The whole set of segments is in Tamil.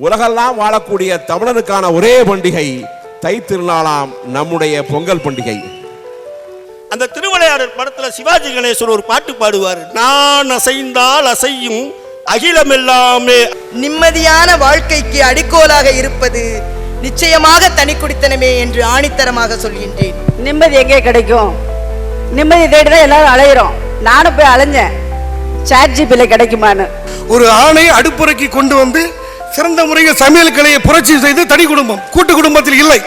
உலகெல்லாம் வாழக்கூடிய தமிழனுக்கான ஒரே பண்டிகை தை திருநாளாம் நம்முடைய பொங்கல் பண்டிகை. அந்த திருவிளையாடல் படத்துல சிவாஜி கணேசன் ஒரு பாட்டு பாடுவார், நான் அசைந்தால் அசையும் அகிலம் எல்லாமே. நிம்மதியான வாழ்க்கைக்கு அடிக்கோலாக இருப்பது நிச்சயமாக தனி குடித்தனமே என்று ஆணித்தரமாக சொல்கின்றேன். நிம்மதி எங்கே கிடைக்கும்? நிம்மதி தேடிதான் எல்லாரும் அலையிறோம். நானும் போய் அலைஞ்சேன், சாட்ஜிபில கிடைக்குமான்னு. ஒரு ஆணை அடுப்புறைக்கு கொண்டு வந்து சிறந்த முறையில் சமையல் கலையை புரட்சி செய்து தனி குடும்பம் கூட்டு குடும்பத்தில் இல்லை,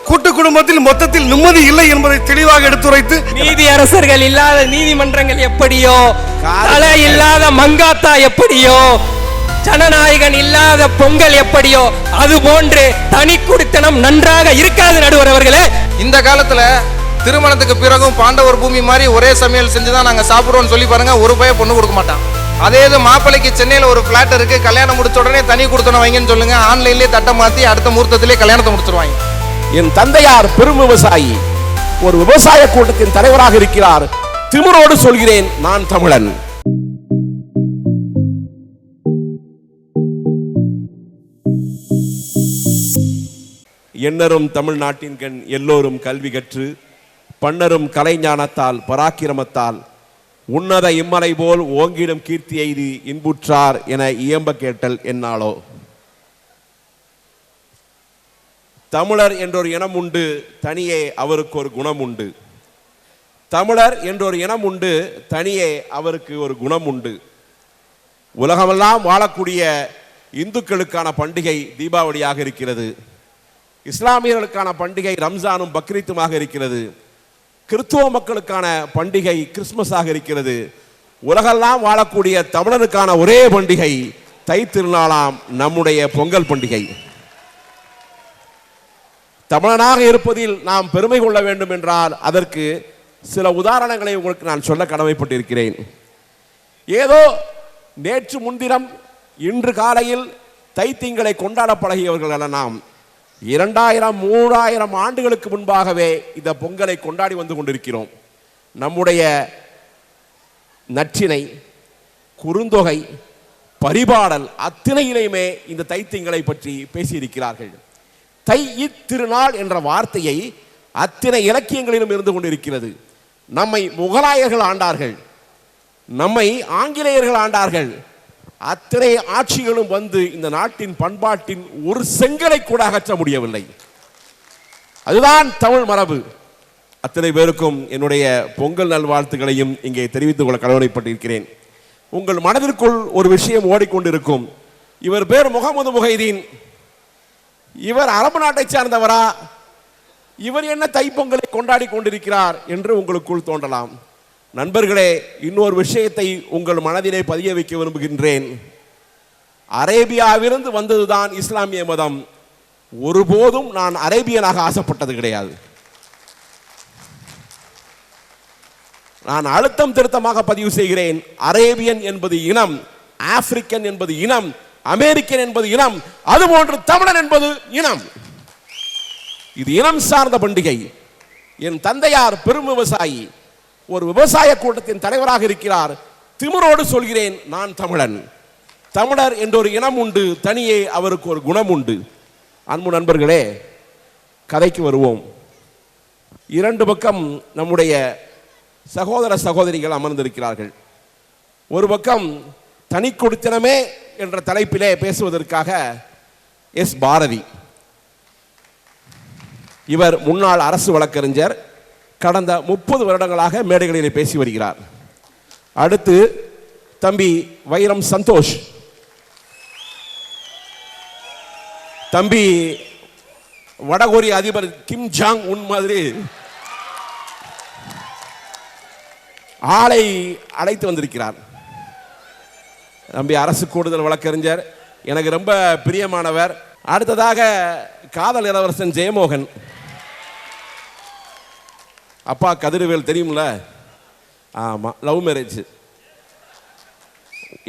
கூட்டு குடும்பத்தில் மொத்தத்தில் நிம்மதி இல்லை என்பதை தெளிவாக எடுத்துரைத்து, நீதி அரசர்கள் இல்லாத நீதிமன்றங்கள் எப்படியோ, தலை இல்லாத மங்காத்தா எப்படியோ, ஜனநாயகன் இல்லாத பொங்கல் எப்படியோ, அது போன்று தனி குடித்தனம் நன்றாக இருக்காது நடுவர் அவர்களே. இந்த காலத்துல திருமணத்துக்கு பிறகும் பாண்டவர் பூமி மாதிரி ஒரே சமையல் செஞ்சுதான் நாங்க சாப்பிடுவோம்னு சொல்லி பாருங்க, ஒரு பைய பொண்ணு கொடுக்க மாட்டான். அதே இது மாப்பிள்ளைக்கு சென்னையில ஒரு பிளாட் இருக்கு, கல்யாணம் முடிச்ச உடனே தனி கொடுத்தனம் வைங்கன்னு சொல்லுங்க, ஆன்லைன்லயே தட்டை மாத்தி அடுத்த முகூர்த்தத்திலே கல்யாணத்தை முடிச்சிருவாங்க. என் தந்தையார் பெரும் விவசாயி, ஒரு விவசாய கூட்டத்தின் தலைவராக இருக்கிறார். திமிரோடு சொல்கிறேன், நான் தமிழன். எண்ணரும் தமிழ்நாட்டின் கண் எல்லோரும் கல்வி கற்று பன்னரும் கலைஞானத்தால் பராக்கிரமத்தால் உன்னத இம்மலை போல் ஓங்கிடும் கீர்த்தி எய்தி இன்புற்றார் என இயம்ப கேட்டல் என்னாலோ. தமிழர் என்றொரு இனம் உண்டு, தனியே அவருக்கு ஒரு குணம் உண்டு. தமிழர் என்றொரு இனம் உண்டு, தனியே அவருக்கு ஒரு குணம் உண்டு. உலகமெல்லாம் வாழக்கூடிய இந்துக்களுக்கான பண்டிகை தீபாவளியாக இருக்கிறது. இஸ்லாமியர்களுக்கான பண்டிகை ரம்ஜானும் பக்ரீத்துமாக இருக்கிறது. கிறிஸ்துவ மக்களுக்கான பண்டிகை கிறிஸ்துமஸாக இருக்கிறது. உலகெல்லாம் வாழக்கூடிய தமிழனுக்கான ஒரே பண்டிகை தை திருநாளாம் நம்முடைய பொங்கல் பண்டிகை. தமிழனாக இருப்பதில் நாம் பெருமை கொள்ள வேண்டும் என்றால் அதற்கு சில உதாரணங்களை உங்களுக்கு நான் சொல்ல கடமைப்பட்டிருக்கிறேன். ஏதோ நேற்று முன்தினம் இன்று காலையில் தைத்திங்களை கொண்டாட பழகியவர்கள் அல்ல நாம். 2000-3000 ஆண்டுகளுக்கு முன்பாகவே இந்த பொங்கலை கொண்டாடி வந்து கொண்டிருக்கிறோம். நம்முடைய நற்றினை, குறுந்தொகை, பரிபாடல் அத்தனையிலையுமே இந்த தைத்திங்களை பற்றி பேசியிருக்கிறார்கள். தை திருநாள் என்ற வார்த்தையை அத்தனை இலக்கியங்களிலும் இருந்து கொண்டிருக்கிறது. நம்மை முகலாயர்கள் ஆண்டார்கள், நம்மை ஆங்கிலேயர்கள் ஆண்டார்கள். அத்தனை ஆட்சிகளும் வந்து இந்த நாட்டின் பண்பாட்டின் ஒரு செங்கலை கூட அகற்ற முடியவில்லை. அதுதான் தமிழ் மரபு. அத்தனை பேருக்கும் என்னுடைய பொங்கல் நல்வாழ்த்துக்களையும் இங்கே தெரிவித்துக் கொள்ள கடமைப்பட்டிருக்கிறேன். உங்கள் மனதிற்குள் ஒரு விஷயம் ஓடிக்கொண்டிருக்கும், இவர் பேர் முகமது முஹைதீன், இவர் அரபு நாட்டை சார்ந்தவரா, இவர் என்ன தைப்பொங்கலை கொண்டாடி கொண்டிருக்கிறார் என்று உங்களுக்குள் தோன்றலாம். நண்பர்களே, இன்னொரு விஷயத்தை உங்கள் மனதிலே பதிய வைக்க விரும்புகின்றேன். அரேபியாவிலிருந்து வந்ததுதான் இஸ்லாமிய மதம். ஒருபோதும் நான் அரேபியனாக ஆசைப்பட்டது கிடையாது. நான் அழுத்தம் திருத்தமாக பதிவு செய்கிறேன். அரேபியன் என்பது இனம், ஆப்பிரிக்கன் என்பது இனம், அமெரிக்கன் என்பது இனம், அதுபோன்று தமிழன் என்பது இனம். இது இனம் சார்ந்த பண்டிகை. என் தந்தையார் பெரும் விவசாயி, ஒரு விவசாய கூட்டத்தின் தலைவராக இருக்கிறார். திமிரோடு சொல்கிறேன், நான் தமிழன். தமிழர் என்றொரு இனம் உண்டு, தனியே அவருக்கு ஒரு குணம் உண்டு. அன்பு நண்பர்களே, கதைக்கு வருவோம். இரண்டு பக்கம் நம்முடைய சகோதர சகோதரிகள் அமர்ந்திருக்கிறார்கள். ஒரு பக்கம் தனி குடித்தனமே என்ற தலைப்பிலே பேசுவதற்காக எஸ் பாரதி. இவர் முன்னாள் அரசு வழக்கறிஞர், கடந்த 30 வருடங்களாக மேடைகளிலே பேசி வருகிறார். அடுத்து தம்பி வைரம் சந்தோஷ், தம்பி வடகொரிய அதிபர் கிம் ஜாங் உன் மாதிரி ஆளை அழைத்து வந்திருக்கிறார். தம்பி அரசு கூடுதல் வழக்கறிஞர், எனக்கு ரொம்ப பிரியமானவர். அடுத்ததாக காதல் இளவரசன் ஜெயமோகன், அப்பா கதிரவேல் தெரியும்ல, ஆமாம், லவ் மேரேஜ்.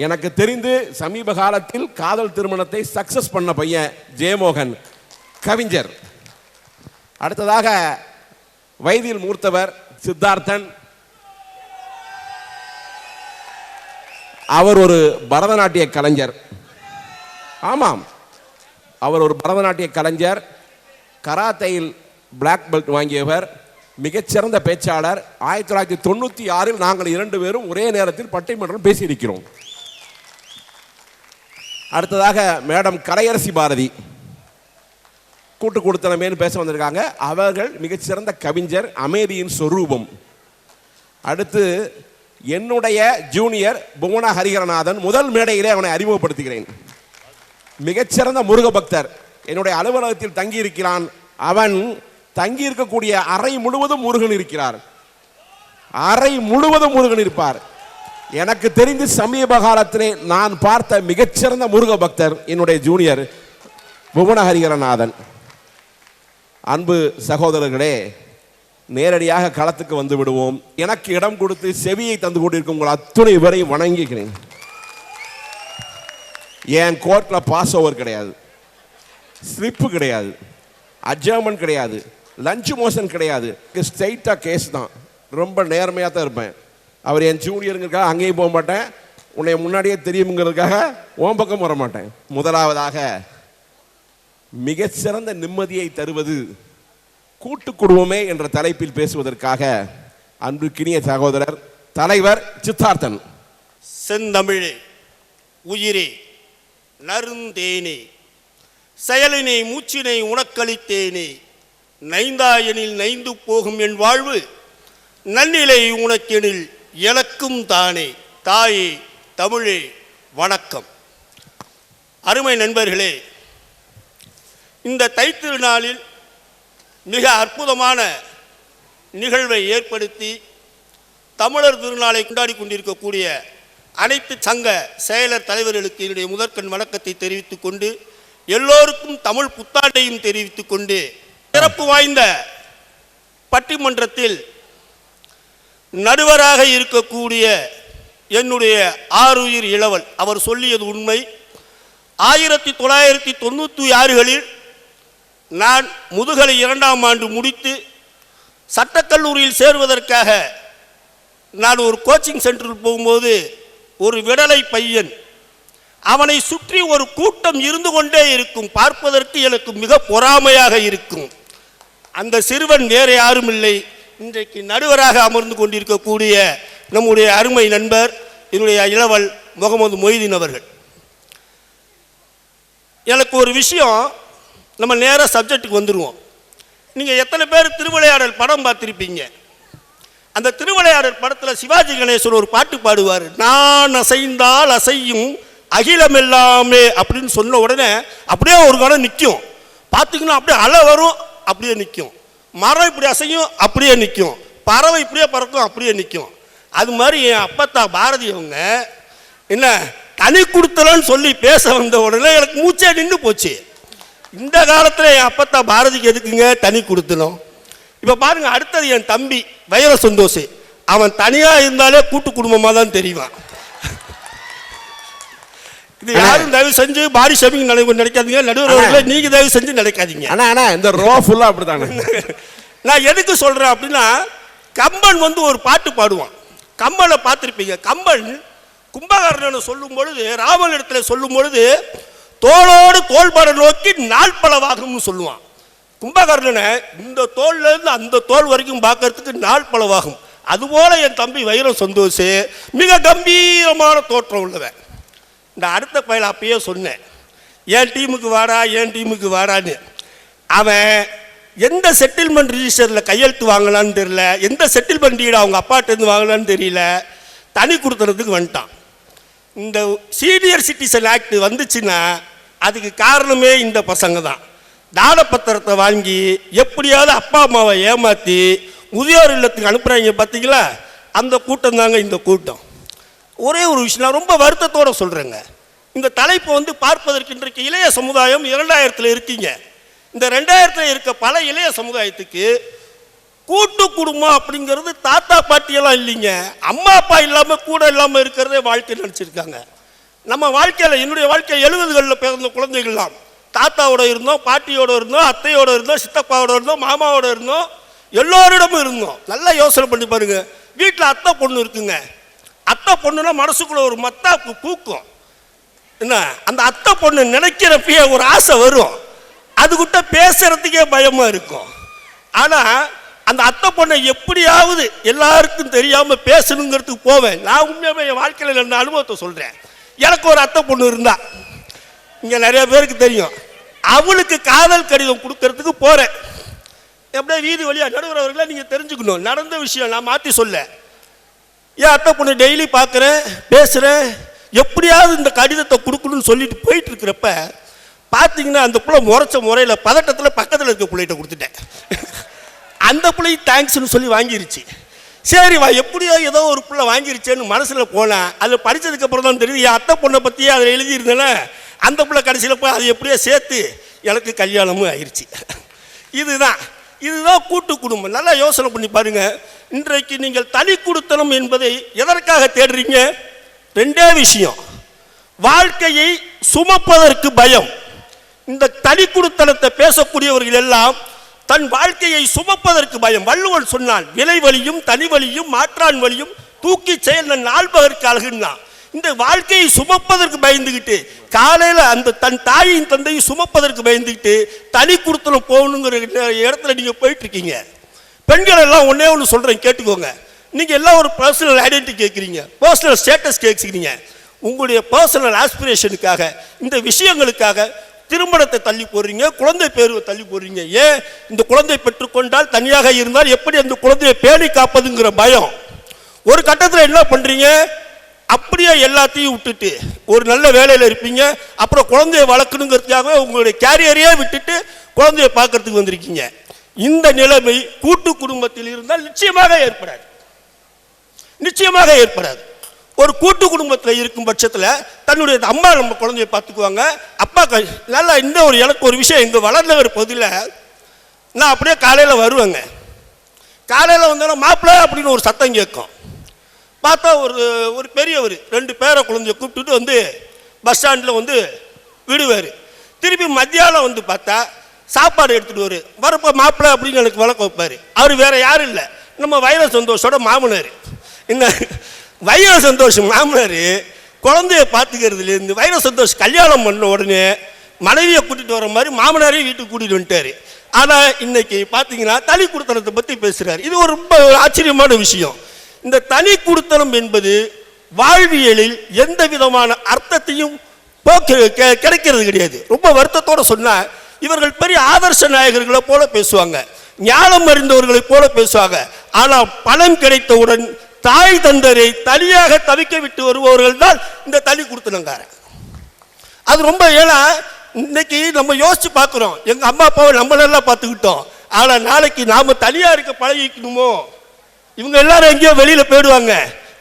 எனக்கு தெரிந்து சமீப காலத்தில் காதல் திருமணத்தை சக்சஸ் பண்ண பையன் ஜெயமோகன், கவிஞர். அடுத்ததாக வயதில் மூர்த்தவர் சித்தார்த்தன், அவர் ஒரு பரதநாட்டிய கலைஞர். ஆமாம், அவர் ஒரு பரதநாட்டிய கலைஞர், கராத்தையில் பிளாக் பெல்ட் வாங்கியவர், மிகச்சிறந்த பேச்சாளர். 1996 நாங்கள் 2 பேரும் ஒரே நேரத்தில் பட்டிமன்றம் பேசியிருக்கிறோம். அடுத்ததாக மேடம் கலையரசி பாரதி கூட்டு கொடுத்தனமேனு பேச வந்திருக்காங்க. அவர்கள் மிகச்சிறந்த கவிஞர், அமைதியின் சொரூபம். அடுத்து என்னுடைய ஜூனியர் புவனா ஹரிகரநாதன், முதல் மேடையிலே அவனை அறிமுகப்படுத்துகிறேன். மிகச்சிறந்த முருக பக்தர், என்னுடைய அலுவலகத்தில் தங்கி இருக்கிறான். அவன் தங்கி இருக்கக்கூடிய அறை முழுவதும் முருகன் இருக்கிறார். அறை முழுவதும் முருகன் இருப்பார். எனக்கு தெரிந்து சமீப காலத்திலே நான் பார்த்த மிகச்சிறந்த முருக பக்தர் என்னுடைய ஜூனியர் புவன ஹரிகரநாதன். அன்பு சகோதரர்களே, நேரடியாக களத்துக்கு வந்து விடுவோம். எனக்கு இடம் கொடுத்து செவியை தந்து கொண்டிருக்கும் உங்கள் அத்துணை வரை வணங்குகிறேன். என் கோர்ட்ல பாஸ் ஓவர் கிடையாது, ஸ்லிப்பு கிடையாது, அட்ஜர்மெண்ட் கிடையாது, லஞ்ச் மோஷன் கிடையாது. ஸ்ட்ரைட்டா கேஸ் தான். ரொம்ப நேர்மையாக தான் இருப்பேன். அவர் என் ஜூனியருங்கிறதுக்காக அங்கேயும் போக மாட்டேன், உன்னை முன்னாடியே தெரியுங்கிறதுக்காக உன் பக்கம் வர மாட்டேன். முதலாவதாக மிகச்சிறந்த நிம்மதியை தருவது கூட்டு குடும்பமே என்ற தலைப்பில் பேசுவதற்காக அன்புக்கினிய சகோதரர் தலைவர் சித்தார்த்தன். செந்தமிழே, உயிரே, நருந்தேனே, செயலினை மூச்சினை உனக்களித்தேனே, நைந்தாயனில் நைந்து போகும் என் வாழ்வு, நன்னிலை உனக்கெனில் எனக்கும் தானே. தாயே தமிழே வணக்கம். அருமை நண்பர்களே, இந்த தைத்திருநாளில் மிக அற்புதமான நிகழ்வை ஏற்படுத்தி தமிழர் திருநாளை கொண்டாடி கொண்டிருக்கக்கூடிய அனைத்து சங்க செயலர் தலைவர்களுக்கு என்னுடைய முதற்கண் வணக்கத்தை தெரிவித்துக் கொண்டு, எல்லோருக்கும் தமிழ் புத்தாண்டையும் தெரிவித்துக் கொண்டு, சிறப்பு வாய்ந்த பட்டிமன்றத்தில் நடுவராக இருக்கக்கூடிய என்னுடைய ஆருயிர் இளவல் அவர் சொல்லியது உண்மை. 1996 நான் முதுகலை 2ஆம் ஆண்டு முடித்து சட்டக்கல்லூரியில் சேருவதற்காக நான் ஒரு கோச்சிங் சென்டரில் போகும்போது ஒரு விடலை பையன், அவனை சுற்றி ஒரு கூட்டம் இருந்து கொண்டே இருக்கும். பார்ப்பதற்கு எனக்கு மிக பொறாமையாக இருக்கும். அந்த சிறுவன் வேறு யாரும் இல்லை, இன்றைக்கு நடுவராக அமர்ந்து கொண்டிருக்கக்கூடிய நம்முடைய அருமை நண்பர் என்னுடைய இளவல் முகமது மொய்தீன் அவர்கள். எனக்கு ஒரு விஷயம், நம்ம நேராக சப்ஜெக்டுக்கு வந்துடுவோம். நீங்கள் எத்தனை பேர் திருவிளையாடல் படம் பார்த்துருப்பீங்க? அந்த திருவிளையாடல் படத்தில் சிவாஜி கணேசன் ஒரு பாட்டு பாடுவார், நான் அசைந்தால் அசையும் அகிலம் எல்லாமே அப்படின்னு சொன்ன உடனே அப்படியே ஒரு கணம் நிற்கும். பார்த்தீங்கன்னா அப்படியே அலை வரும், அப்படியே நிற்கும். மரம் இப்படி அசையும், அப்படியே நிற்கும். பறவை இப்படியே பறக்கும், அப்படியே நிற்கும். அது மாதிரி என் அப்பத்தா பாரதி அவங்க என்ன தனி கொடுத்தலன்னு சொல்லி பேச வந்த உடனே எனக்கு மூச்சே நின்று போச்சு. இந்த காலத்தில் என் அப்பத்தா பாரதிக்கு எதுக்குங்க தனி கொடுத்தனும்? இப்போ பாருங்க, அடுத்தது என் தம்பி வைர சந்தோஷ். அவன் தனியாக இருந்தாலே கூட்டு குடும்பமாக தான் தெரியுவான். இது யாரும் தயவு செஞ்சு பாடி ஷேமிங் நினைக்காதீங்க. நடுவர் நீங்க தயவு செஞ்சு நினைக்காதீங்க. இந்த ரோ ஃபுல்லா அப்படித்தானே. நான் எதுக்கு சொல்றேன் அப்படின்னா, கம்பன் ஒரு பாட்டு பாடுவான். கம்பனை பார்த்துருப்பீங்க. கம்பன் கும்பகர்ணனை சொல்லும் பொழுது, ராமனிடத்துல சொல்லும் பொழுது, தோளோடு தோள்பட நோக்கி நாள் பலவாகும்னு சொல்லுவான். கும்பகர்ணனை இந்த தோல்ல இருந்து அந்த தோல் வரைக்கும் பார்க்கறதுக்கு நாள் பலவாகும். அதுபோல என் தம்பி வைர சந்தோஷ் மிக கம்பீரமான தோற்றம் உள்ளவன். இந்த அடுத்த பயில அப்பயே சொன்னேன், என் டீமுக்கு வாடா, என் டீமுக்கு வாடான்னு. அவன் எந்த செட்டில்மெண்ட் ரிஜிஸ்டரில் கையெழுத்து வாங்கலான்னு தெரியல, எந்த செட்டில்மெண்ட் டீடு அவங்க அப்பாட்டேருந்து வாங்கலான்னு தெரியல, தனி கொடுத்துறதுக்கு வந்துட்டான். இந்த சீனியர் சிட்டிசன் ஆக்ட் வந்துச்சுன்னா அதுக்கு காரணமே இந்த பசங்க தான். தானப்பத்திரத்தை வாங்கி எப்படியாவது அப்பா அம்மாவை ஏமாற்றி முதியோர் இல்லத்துக்கு அனுப்புகிறாங்க பார்த்தீங்களா, அந்த கூட்டம் தாங்க இந்த கூட்டம். ஒரே ஒரு விஷயம் நான் ரொம்ப வருத்தத்தோடு சொல்கிறேங்க. இந்த தலைப்பு பார்ப்பதற்கு இன்றைக்கு இளைய சமுதாயம் 2000 இருக்கீங்க. இந்த 2000 இருக்க பல இளைய சமுதாயத்துக்கு கூட்டு குடும்பம் அப்படிங்கிறது தாத்தா பாட்டியெல்லாம் இல்லைங்க. அம்மா அப்பா இல்லாமல் கூட இல்லாமல் இருக்கிறதே வாழ்க்கை நினச்சிருக்காங்க. நம்ம வாழ்க்கையில், என்னுடைய வாழ்க்கை 70களில் பிறந்த குழந்தைகள்லாம் தாத்தாவோட இருந்தோம், பாட்டியோட இருந்தோம், அத்தையோட இருந்தோம், சித்தப்பாவோட இருந்தோம், மாமாவோட இருந்தோம், எல்லோரிடமும் இருந்தோம். நல்லா யோசனை பண்ணி பாருங்க. வீட்டில் அத்தை பொண்ணு இருக்குங்க. அத்தை பொண்ணுன்னா மனசுக்குள்ள ஒரு மத்தாப்பு பூக்கும். என்ன அந்த அத்தை பொண்ணு நினைக்கிறப்பயே ஒரு ஆசை வரும், அதுகிட்ட பேசுறதுக்கே பயமா இருக்கும். ஆனா அந்த அத்தை பொண்ணை எப்படியாவது எல்லாருக்கும் தெரியாம பேசணுங்கிறதுக்கு போவேன். நான் உண்மையாவே என் வாழ்க்கையில் இருந்த அனுபவத்தை சொல்றேன். எனக்கு ஒரு அத்தை பொண்ணு இருந்தா, இங்க நிறைய பேருக்கு தெரியும், அவளுக்கு காதல் கடிதம் கொடுக்கறதுக்கு போறேன். எப்படியா வீதி வழியா நடுவரவர்களை நீங்க தெரிஞ்சுக்கணும், நடந்த விஷயம் நான் மாத்தி சொல்ல. என் அத்தை பொண்ணு டெய்லி பார்க்குறேன், பேசுறேன், எப்படியாவது இந்த கடிதத்தை கொடுக்கணும்னு சொல்லிட்டு போயிட்டு இருக்கிறப்ப பார்த்தீங்கன்னா அந்த பிள்ளை முறைச்ச முறையில் பதட்டத்தில் பக்கத்தில் இருக்க பிள்ளைகிட்ட கொடுத்துட்டேன். அந்த பிள்ளை தேங்க்ஸ்னு சொல்லி வாங்கிருச்சு. சரி வா, எப்படியோ ஏதோ ஒரு பிள்ளை வாங்கிருச்சேன்னு மனசில் போனேன். அதில் படித்ததுக்கப்புறம் தான் தெரியுது என் அத்தை பொண்ணை பற்றியே அதில் எழுதியிருந்தேன்னா அந்த பிள்ளை கடைசியில் போய் அதை எப்படியோ சேர்த்து எனக்கு கல்யாணமும் ஆயிடுச்சு. இதுதான் கூட்டு குடும்பம். நல்லா யோசனை பண்ணி பாருங்க. இன்றைக்கு நீங்கள் தனி குடித்தனம் என்பதை எதற்காக தேடுறீங்க? ரெண்டே விஷயம். வாழ்க்கையை சுமப்பதற்கு பயம். இந்த தனி குடித்தனத்தை பேசக்கூடியவர்கள் எல்லாம் தன் வாழ்க்கையை சுமப்பதற்கு பயம். வள்ளுவன் சொன்னான், விலை வலியும் தனி வலியும் மாற்றான் வலியும் தூக்கி செயல் நாள்பகற்கு அழகுன்னா. இந்த வாழ்க்கையை சுமப்பதற்கு பயந்துகிட்டு காலையில் அந்த தன் தாயின் தந்தையும் சுமப்பதற்கு பயந்துகிட்டு தனி குடித்தனம் போகணுங்கிற இடத்துல நீங்க போயிட்டு இருக்கீங்க. பெண்கள் எல்லாம் ஒன்னே ஒன்று சொல்றேன், கேட்டுக்கோங்க. நீங்க எல்லாம் ஒரு பர்சனல் ஐடென்டிட்டி கேட்குறீங்க, பர்சனல் ஸ்டேட்டஸ் கேட்குறீங்க. உங்களுடைய பர்சனல் ஆஸ்பிரேஷனுக்காக, இந்த விஷயங்களுக்காக திருமணத்தை தள்ளி போடுறீங்க, குழந்தை பேருவை தள்ளி போடுறீங்க. ஏன்? இந்த குழந்தை பெற்றுக்கொண்டால் தனியாக இருந்தால் எப்படி அந்த குழந்தையை பேணி காப்பதுங்கிற பயம். ஒரு கட்டத்தில் என்ன பண்றீங்க? அப்படியே எல்லாத்தையும் விட்டுட்டு ஒரு நல்ல வேலையில் இருப்பீங்க, அப்புறம் குழந்தைய வளர்க்கணுங்கிறதுக்காக உங்களுடைய கேரியரையே விட்டுட்டு குழந்தைய பார்க்கறதுக்கு வந்திருக்கீங்க. இந்த நிலைமை கூட்டு குடும்பத்தில் இருந்தால் நிச்சயமாக ஏற்படாது. ஒரு கூட்டு குடும்பத்தில் இருக்கும் பட்சத்தில் தன்னுடைய அம்மா நம்ம குழந்தைய பார்த்துக்குவாங்க, அப்பா நல்லா. இந்த எனக்கு ஒரு விஷயம், எங்க வளர்ந்தவர் பகுதியில் நான் அப்படியே காலையில் வருவேங்க. காலையில் வந்தோன்னா மாப்பிள்ளை அப்படின்னு ஒரு சத்தம் கேட்கும். பார்த்தா ஒரு பெரியவர் 2 பேரை குழந்தைய கூப்பிட்டுட்டு வந்து பஸ் ஸ்டாண்டில் வந்து விடுவார். திருப்பி மத்தியானம் வந்து பார்த்தா சாப்பாடு எடுத்துட்டு வரப்போ மாப்பிள்ளை அப்படின்னு எனக்கு வழக்க வைப்பார். அவர் வேற யாரும் இல்லை, நம்ம வைர சந்தோஷோட மாமனார். என்ன வைர சந்தோஷம் மாமனார் குழந்தைய பார்த்துக்கிறதுலேருந்து வைர சந்தோஷம் கல்யாணம் பண்ண உடனே மனைவியை கூட்டிட்டு வர மாதிரி மாமனாரையும் வீட்டுக்கு கூட்டிட்டு வந்துட்டாரு. ஆனால் இன்னைக்கு பார்த்தீங்கன்னா தனி குடித்தனத்தை பற்றி பேசுறாரு. இது ஒரு ரொம்ப ஆச்சரியமான விஷயம். இந்த தனி குடித்தனம் என்பது வாழ்வியலில் எந்த விதமான அர்த்தத்தையும் கிடைக்கிறது கிடையாது. ரொம்ப வருத்தத்தோட சொன்னா இவர்கள் பெரிய ஆதர்ச நாயகர்களை போல பேசுவாங்க, ஞானம் அறிந்தவர்களை போல பேசுவாங்க. ஆனால் பணம் கிடைத்தவுடன் தாய் தந்தரை தனியாக தவிக்க விட்டு வருபவர்கள் தான் இந்த தனி குடித்தனங்காரன். அது ரொம்ப, ஏன்னா இன்னைக்கு நம்ம யோசிச்சு பார்க்கிறோம், எங்க அம்மா அப்பாவை நம்மளெல்லாம் பார்த்துக்கிட்டோம், ஆனால் நாளைக்கு நாம தனியா இருக்க பழகிக்கணுமோ? இவங்க எல்லாரும் எங்கேயோ வெளியில போயிடுவாங்க.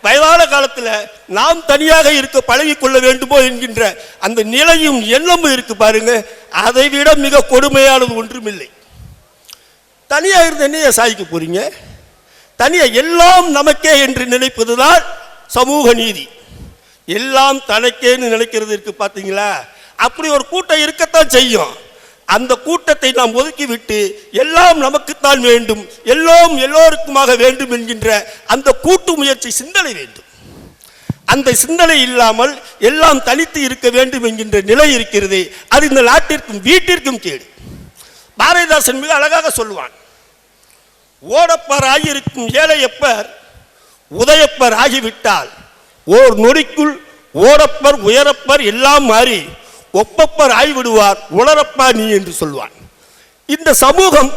வயதான காலத்தில் நாம் தனியாக இருக்க பழகி கொள்ள வேண்டுமோ என்கின்ற அந்த நிலையும் எண்ணமும் இருக்கு பாருங்க. அதை விட மிக கொடுமையானது ஒன்றுமில்லை. தனியா இருந்து என்ன சாதிக்க போறீங்க? தனியா எல்லாம் நமக்கே என்று நினைப்பதுதான் சமூக நீதி. எல்லாம் தனக்கேன்னு நினைக்கிறது இருக்கு பாத்தீங்களா? அப்படி ஒரு கூட்டம் இருக்கத்தான் செய்யும். அந்த கூட்டத்தை நாம் ஒதுக்கிவிட்டு எல்லாம் நமக்குத்தான் வேண்டும், எல்லாம் எல்லோருக்குமாக வேண்டும் என்கின்ற அந்த கூட்டு முயற்சி சிந்தனை வேண்டும். அந்த சிந்தனை இல்லாமல் எல்லாம் தனித்து இருக்க வேண்டும் என்கின்ற நிலை இருக்கிறது. அது இந்த நாட்டிற்கும் வீட்டிற்கும் கேடு. பாரதிதாசன் மிக அழகாக சொல்லுவான், ஓடப்பர் ஆகியிருக்கும் ஏழையப்பர் உதயப்பர் ஆகிவிட்டால் ஓர் நொடிக்குள் ஓடப்பர் உயரப்பர் எல்லாம் மாறி ஒப்பப்பர் ஆய்விடுவார் உணரப்பா நீ என்று சொல்வான். இந்த சமூகம்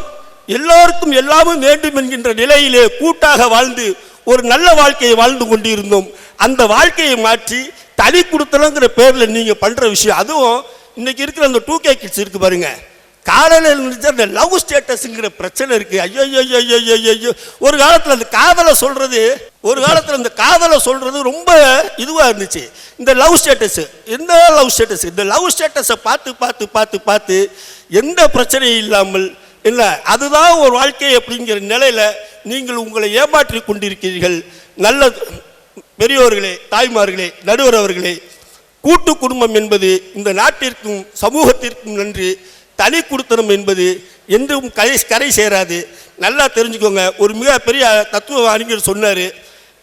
எல்லோருக்கும் எல்லாமும் வேண்டும் என்கின்ற நிலையிலே கூட்டாக வாழ்ந்து ஒரு நல்ல வாழ்க்கையை வாழ்ந்து கொண்டிருந்தோம். அந்த வாழ்க்கையை மாற்றி தனி குடித்தனங்கிற பேரில் நீங்க பண்ற விஷயம், அதுவும் இன்னைக்கு இருக்கிற அந்த 2K கிட்ஸ் இருக்கு பாருங்க, காலையில் இருந்துச்சு அந்த லவ் ஸ்டேட்டஸ்ங்கிற பிரச்சனை இருக்கு. ஐயோ ஐயோ, ஒரு காலத்தில் அந்த காதலை சொல்றது ரொம்ப இதுவா இருந்துச்சு. இந்த லவ் ஸ்டேட்டஸ், எந்த லவ் ஸ்டேட்டஸ், இந்த லவ் ஸ்டேட்டஸை பார்த்து எந்த பிரச்சனையும் இல்லாமல் இல்லை, அதுதான் ஒரு வாழ்க்கை அப்படிங்கிற நிலையில நீங்கள் உங்களை ஏமாற்றி கொண்டிருக்கிறீர்கள். நல்ல பெரியோர்களே, தாய்மார்களே, நடுவர் அவர்களே, கூட்டு குடும்பம் என்பது இந்த நாட்டிற்கும் சமூகத்திற்கும் நன்றி. தனி குடித்தனம் என்பது என்றும் கரை சேராது. நல்லா தெரிஞ்சுக்கோங்க. ஒரு மிக பெரிய தத்துவ அறிஞர் சொன்னார்,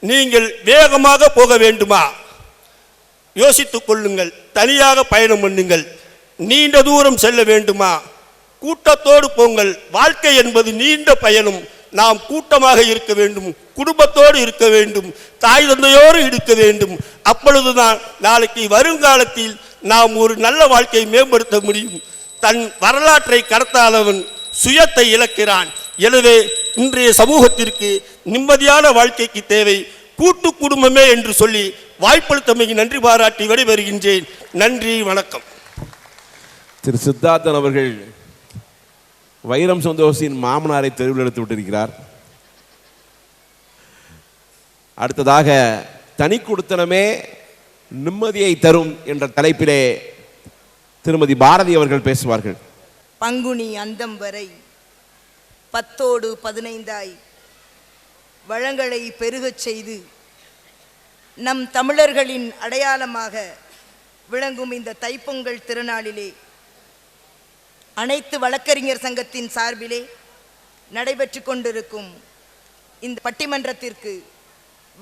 நீங்கள் வேகமாக போக வேண்டுமா, யோசித்துக் கொள்ளுங்கள். தனியாக பயணம் பண்ணுங்கள். நீண்ட தூரம் செல்ல வேண்டுமா? கூட்டத்தோடு போங்கள். வாழ்க்கை என்பது நீண்ட பயணம். நாம் கூட்டமாக இருக்க வேண்டும், குடும்பத்தோடு இருக்க வேண்டும், தாய் தந்தையோடு இருக்க வேண்டும். அப்பொழுதுதான் நாளைக்கு வருங்காலத்தில் நாம் ஒரு நல்ல வாழ்க்கையை மேம்படுத்த முடியும். தன் வரலாற்றை கடத்தாதவன் சுயத்தை இழக்கிறான். எனவே இன்றைய சமூகத்திற்கு நிம்மதியான வாழ்க்கைக்கு தேவை கூட்டு குடும்பமே என்று சொல்லி வாய்ப்பளித்தமைக்கு நன்றி பாராட்டி விடைபெறுகின்றேன். நன்றி, வணக்கம். திரு சித்தார்த்தன் அவர்கள் வைரம் சந்தோஷின் மாமனாரை தெருவில் எடுத்து விட்டிருக்கிறார். அடுத்ததாக தனி குடித்தனமே நிம்மதியை தரும் என்ற தலைப்பிலே திருமதி பாரதி அவர்கள் பேசுவார்கள். பங்குனி அந்தம் வரை 10ஓடு 15ஆய் வளங்களை பெருகச் செய்து நம் தமிழர்களின் அடையாளமாக விளங்கும் இந்த தைப்பொங்கல் திருநாளிலே அனைத்து வழக்கறிஞர் சங்கத்தின் சார்பிலே நடைபெற்று கொண்டிருக்கும் இந்த பட்டிமன்றத்திற்கு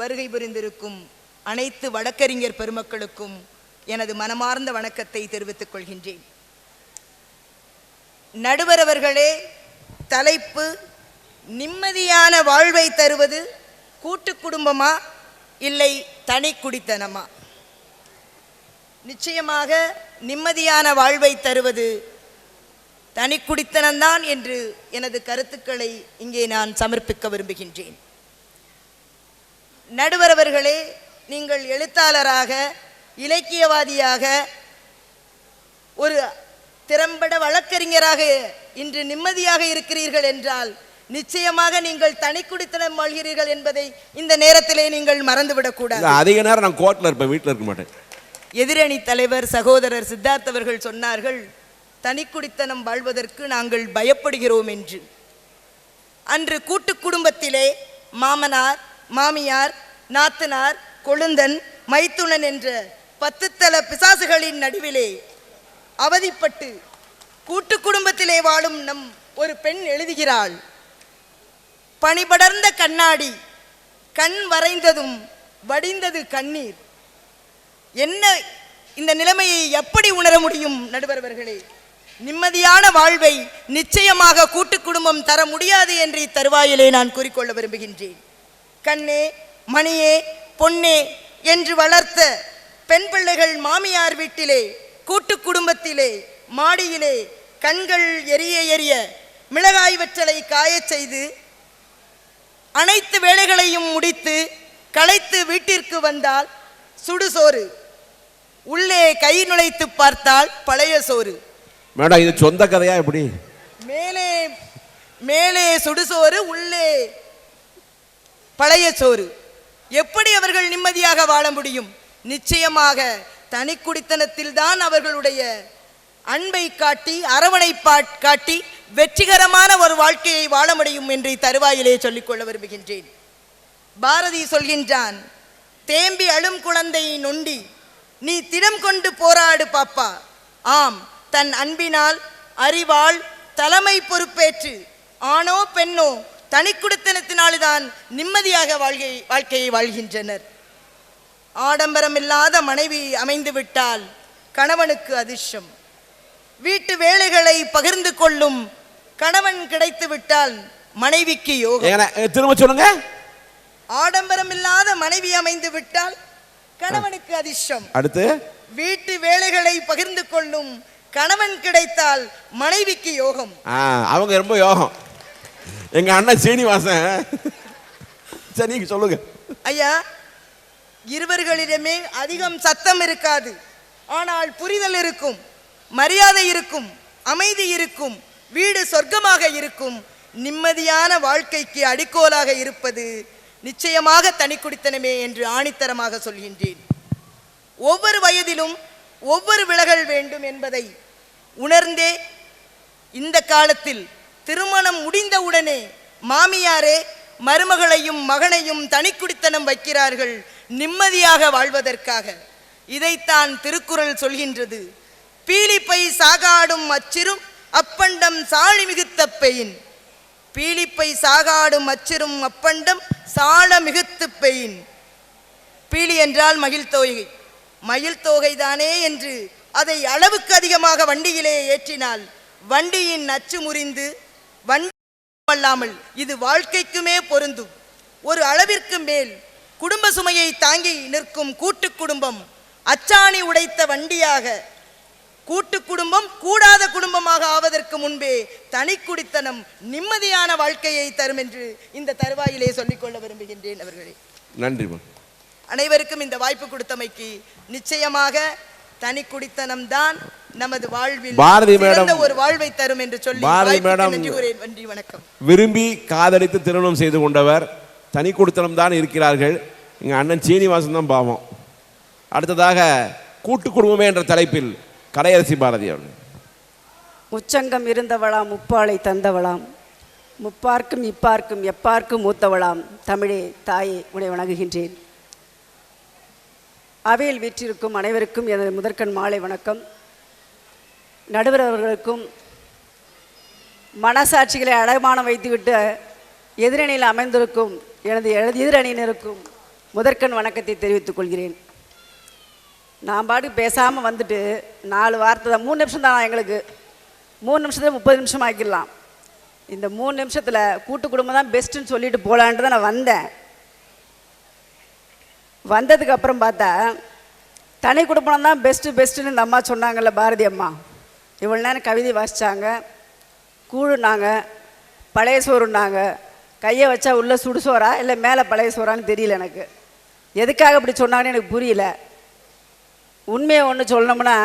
வருகை புரிந்திருக்கும் அனைத்து வழக்கறிஞர் பெருமக்களுக்கும் எனது மனமார்ந்த வணக்கத்தை தெரிவித்துக் கொள்கின்றேன். நடுவர் அவர்களே, தலைப்பு நிம்மதியான வாழ்வை தருவது கூட்டு குடும்பமா இல்லை தனி குடித்தனமா? நிச்சயமாக நிம்மதியான வாழ்வை தருவது தனி குடித்தனம்தான் என்று எனது கருத்துக்களை இங்கே நான் சமர்ப்பிக்க விரும்புகின்றேன். நடுவர் அவர்களே, நீங்கள் எழுத்தாளராக, இலக்கியவாதியாக, ஒரு திறம்பட வழக்கறிஞராக இன்று நிம்மதியாக இருக்கிறீர்கள் என்றால் நிச்சயமாக நீங்கள் தனி குடித்தனம் வாழ்கிறீர்கள் என்பதை இந்த நேரத்திலே நீங்கள் மறந்துவிடக்கூடாது. அதிக நேரம் நான் கோர்ட்ல இருப்பேன், வீட்டில் இருக்க மாட்டேன். எதிரணி தலைவர் சகோதரர் சித்தார்த் அவர்கள் சொன்னார்கள், தனி குடித்தனம் வாழ்வதற்கு நாங்கள் பயப்படுகிறோம் என்று. அன்று கூட்டு குடும்பத்திலே மாமனார், மாமியார், நாத்தனார், கொழுந்தன், மைத்துனன் என்ற 10 தல பிசாசுகளின் நடுவிலே அவதிப்பட்டு கூட்டு குடும்பத்திலே வாழும் நம் ஒரு பெண் எழுதுகிறாள், பனிபடர்ந்த கண்ணாடி, கண் வரைந்ததும் வடிந்தது கண்ணீர். என்ன இந்த நிலைமையை எப்படி உணர முடியும் நடுவர் அவர்களே? நிம்மதியான வாழ்வை நிச்சயமாக கூட்டு குடும்பம் தர முடியாது என்று தருவாயிலே நான் கூறிக்கொள்ள விரும்புகின்றேன். கண்ணே, மணியே, பொன்னே என்று வளர்த்த பெண் பிள்ளைகள் மாமியார் வீட்டிலே, கூட்டு குடும்பத்திலே, மாடியிலே கண்கள் எரிய எரிய மிளகாய் வற்றலை காயச் செய்து அனைத்து வேலைகளையும் முடித்து களைத்து வீட்டிற்கு வந்தால் சுடுசோறு, உள்ளே கை நுழைத்து பார்த்தால் பழைய சோறு. மேடம், இது சொந்த கதையா? எப்படி? மேலே மேலே சுடுசோறு, உள்ளே பழைய சோறு. எப்படி அவர்கள் நிம்மதியாக வாழ முடியும்? நிச்சயமாக தனி குடித்தனத்தில் தான் அவர்களுடைய அன்பை காட்டி, அரவணைப்பா காட்டி வெற்றிகரமான ஒரு வாழ்க்கையை வாழ முடியும் என்று தருவாயிலே சொல்லிக்கொள்ள விரும்புகின்றேன். பாரதி சொல்கின்றான், தேம்பி அழும் குழந்தை நொண்டி நீ திடம் கொண்டு போராடு பாப்பா. ஆம், தன் அன்பினால், அறிவால் தலைமை பொறுப்பேற்று ஆணோ பெண்ணோ தனி குடித்தனத்தினால்தான் நிம்மதியாக வாழ்க்கையை வாழ்கின்றனர். ஆடம்பரம் இல்லாத மனைவி அமைந்து விட்டால் கணவனுக்கு அதிர்ஷ்டம். வீட்டு வேலைகளை பகிர்ந்து கொள்ளும் கணவன் கிடைத்து விட்டால் மனைவிக்கு யோகம். திரும்ப சொல்லுங்க. ஆடம்பரம் இல்லாத மனைவி அமைந்து விட்டால் கணவனுக்கு அதிர்ஷ்டம். அடுத்து, வீட்டு வேலைகளை பகிர்ந்து கொள்ளும் கணவன் கிடைத்தால் மனைவிக்கு யோகம். அவங்க ரொம்ப யோகம். எங்க அண்ணன் சீனிவாசன். சரி, நீங்க சொல்லுங்க. ஐயா, இருவர்களிடமே அதிகம் சத்தம் இருக்காது, ஆனால் புரிதல் இருக்கும், மரியாதை இருக்கும், அமைதி இருக்கும், வீடு சொர்க்கமாக இருக்கும். நிம்மதியான வாழ்க்கைக்கு அடிக்கோலாக இருப்பது நிச்சயமாக தனி குடித்தனமே என்று ஆணித்தரமாக சொல்கின்றேன். ஒவ்வொரு வயதிலும் ஒவ்வொரு விலகல் வேண்டும் என்பதை உணர்ந்தே இந்த காலத்தில் திருமணம் முடிந்தவுடனே மாமியாரே மருமகளையும் மகனையும் தனி குடித்தனம் வைக்கிறார்கள் நிம்மதியாக வாழ்வதற்காக. இதைத்தான் திருக்குறள் சொல்கின்றது, பீலிப்பை சாகாடும் அச்சிரும் அப்பண்டம் சாழி மிகுத்த பெயின். பீலிப்பை சாகாடும் அச்சிரும் அப்பண்டம் சால மிகுத்து பெயின். பீலி என்றால் மகிழ்த்தோகை, மயில் தொகைதானே என்று அதை அளவுக்கு அதிகமாக வண்டியிலே ஏற்றினால் வண்டியின் நச்சு முறிந்து வண்டி அல்லாமல் இது வாழ்க்கைக்குமே பொருந்தும். ஒரு அளவிற்கு மேல் குடும்ப சுமையை தாங்கி நிற்கும் கூட்டு குடும்பம் அச்சாணி உடைத்த வண்டியாக, கூட்டு குடும்பம் கூடாத குடும்பமாக ஆவதற்கு முன்பே தனி குடித்தனம் நிம்மதியான வாழ்க்கையை தரும் என்று இந்த தருவாயிலே சொல்லிக்கொள்ள விரும்புகின்றேன். அவர்களே நன்றி. அனைவருக்கும் இந்த வாய்ப்பு கொடுத்தமைக்கு நிச்சயமாக தனி குடித்தனம் தான் நமது வாழ்வில் பாரதி மேடம் ஒரு வாழ்வை தரும் என்று சொல்லி பாரதி மேடம் நன்றி வணக்கம். விரும்பி காதலித்து திருமணம் செய்து கொண்டவர், தனி குடித்தனம் தான் இருக்கிறார்கள். எங்கள் அண்ணன் சீனிவாசன் தான் பாவம். அடுத்ததாக கூட்டு குடும்பமே என்ற தலைப்பில் கலையரசி பாரதி அவர்கள். முச்சங்கம் இருந்தவளாம் முப்பாளை தந்தவளாம், முப்பார்க்கும் இப்பார்க்கும் எப்பார்க்கும் மூத்தவளாம் தமிழே தாயே உன்னை வணங்குகின்றேன். அவையில் வீற்றிருக்கும் அனைவருக்கும் எனது முதற்கண் மாலை வணக்கம். நடுவர் அவர்களுக்கும் மனசாட்சிகளை அடமானம் வைத்துவிட்டு எதிரணியில் அமைந்திருக்கும் எனது எதிரணியினருக்கும் முதற்கண் வணக்கத்தை தெரிவித்துக் கொள்கிறேன். நான் பாட்டுக்கு பேசாமல் வந்துட்டு 4 வார்த்தை தான், 3 நிமிஷம் தான். எங்களுக்கு 3 நிமிஷத்தில் 30 நிமிஷம் ஆக்கிடலாம். இந்த 3 நிமிஷத்தில் கூட்டு குடும்பம் தான் பெஸ்ட்டுன்னு சொல்லிட்டு போகலான்ட்டு தான் நான் வந்தேன். வந்ததுக்கு அப்புறம் பார்த்தா தனி குடும்பம் தான் பெஸ்ட்டுன்னு இந்த அம்மா சொன்னாங்கல்ல, பாரதி அம்மா. இவ்வளோ நேரம் கவிதை வாசித்தாங்க, கூழுனாங்க, பழைய சோறுனாங்க. கையை வச்சா உள்ளே சுடுசோறா இல்லை மேலே பழைய சோறான்னு தெரியல. எனக்கு எதுக்காக இப்படி சொன்னாங்கன்னு எனக்கு புரியல. உண்மையை ஒன்று சொல்லணும்னா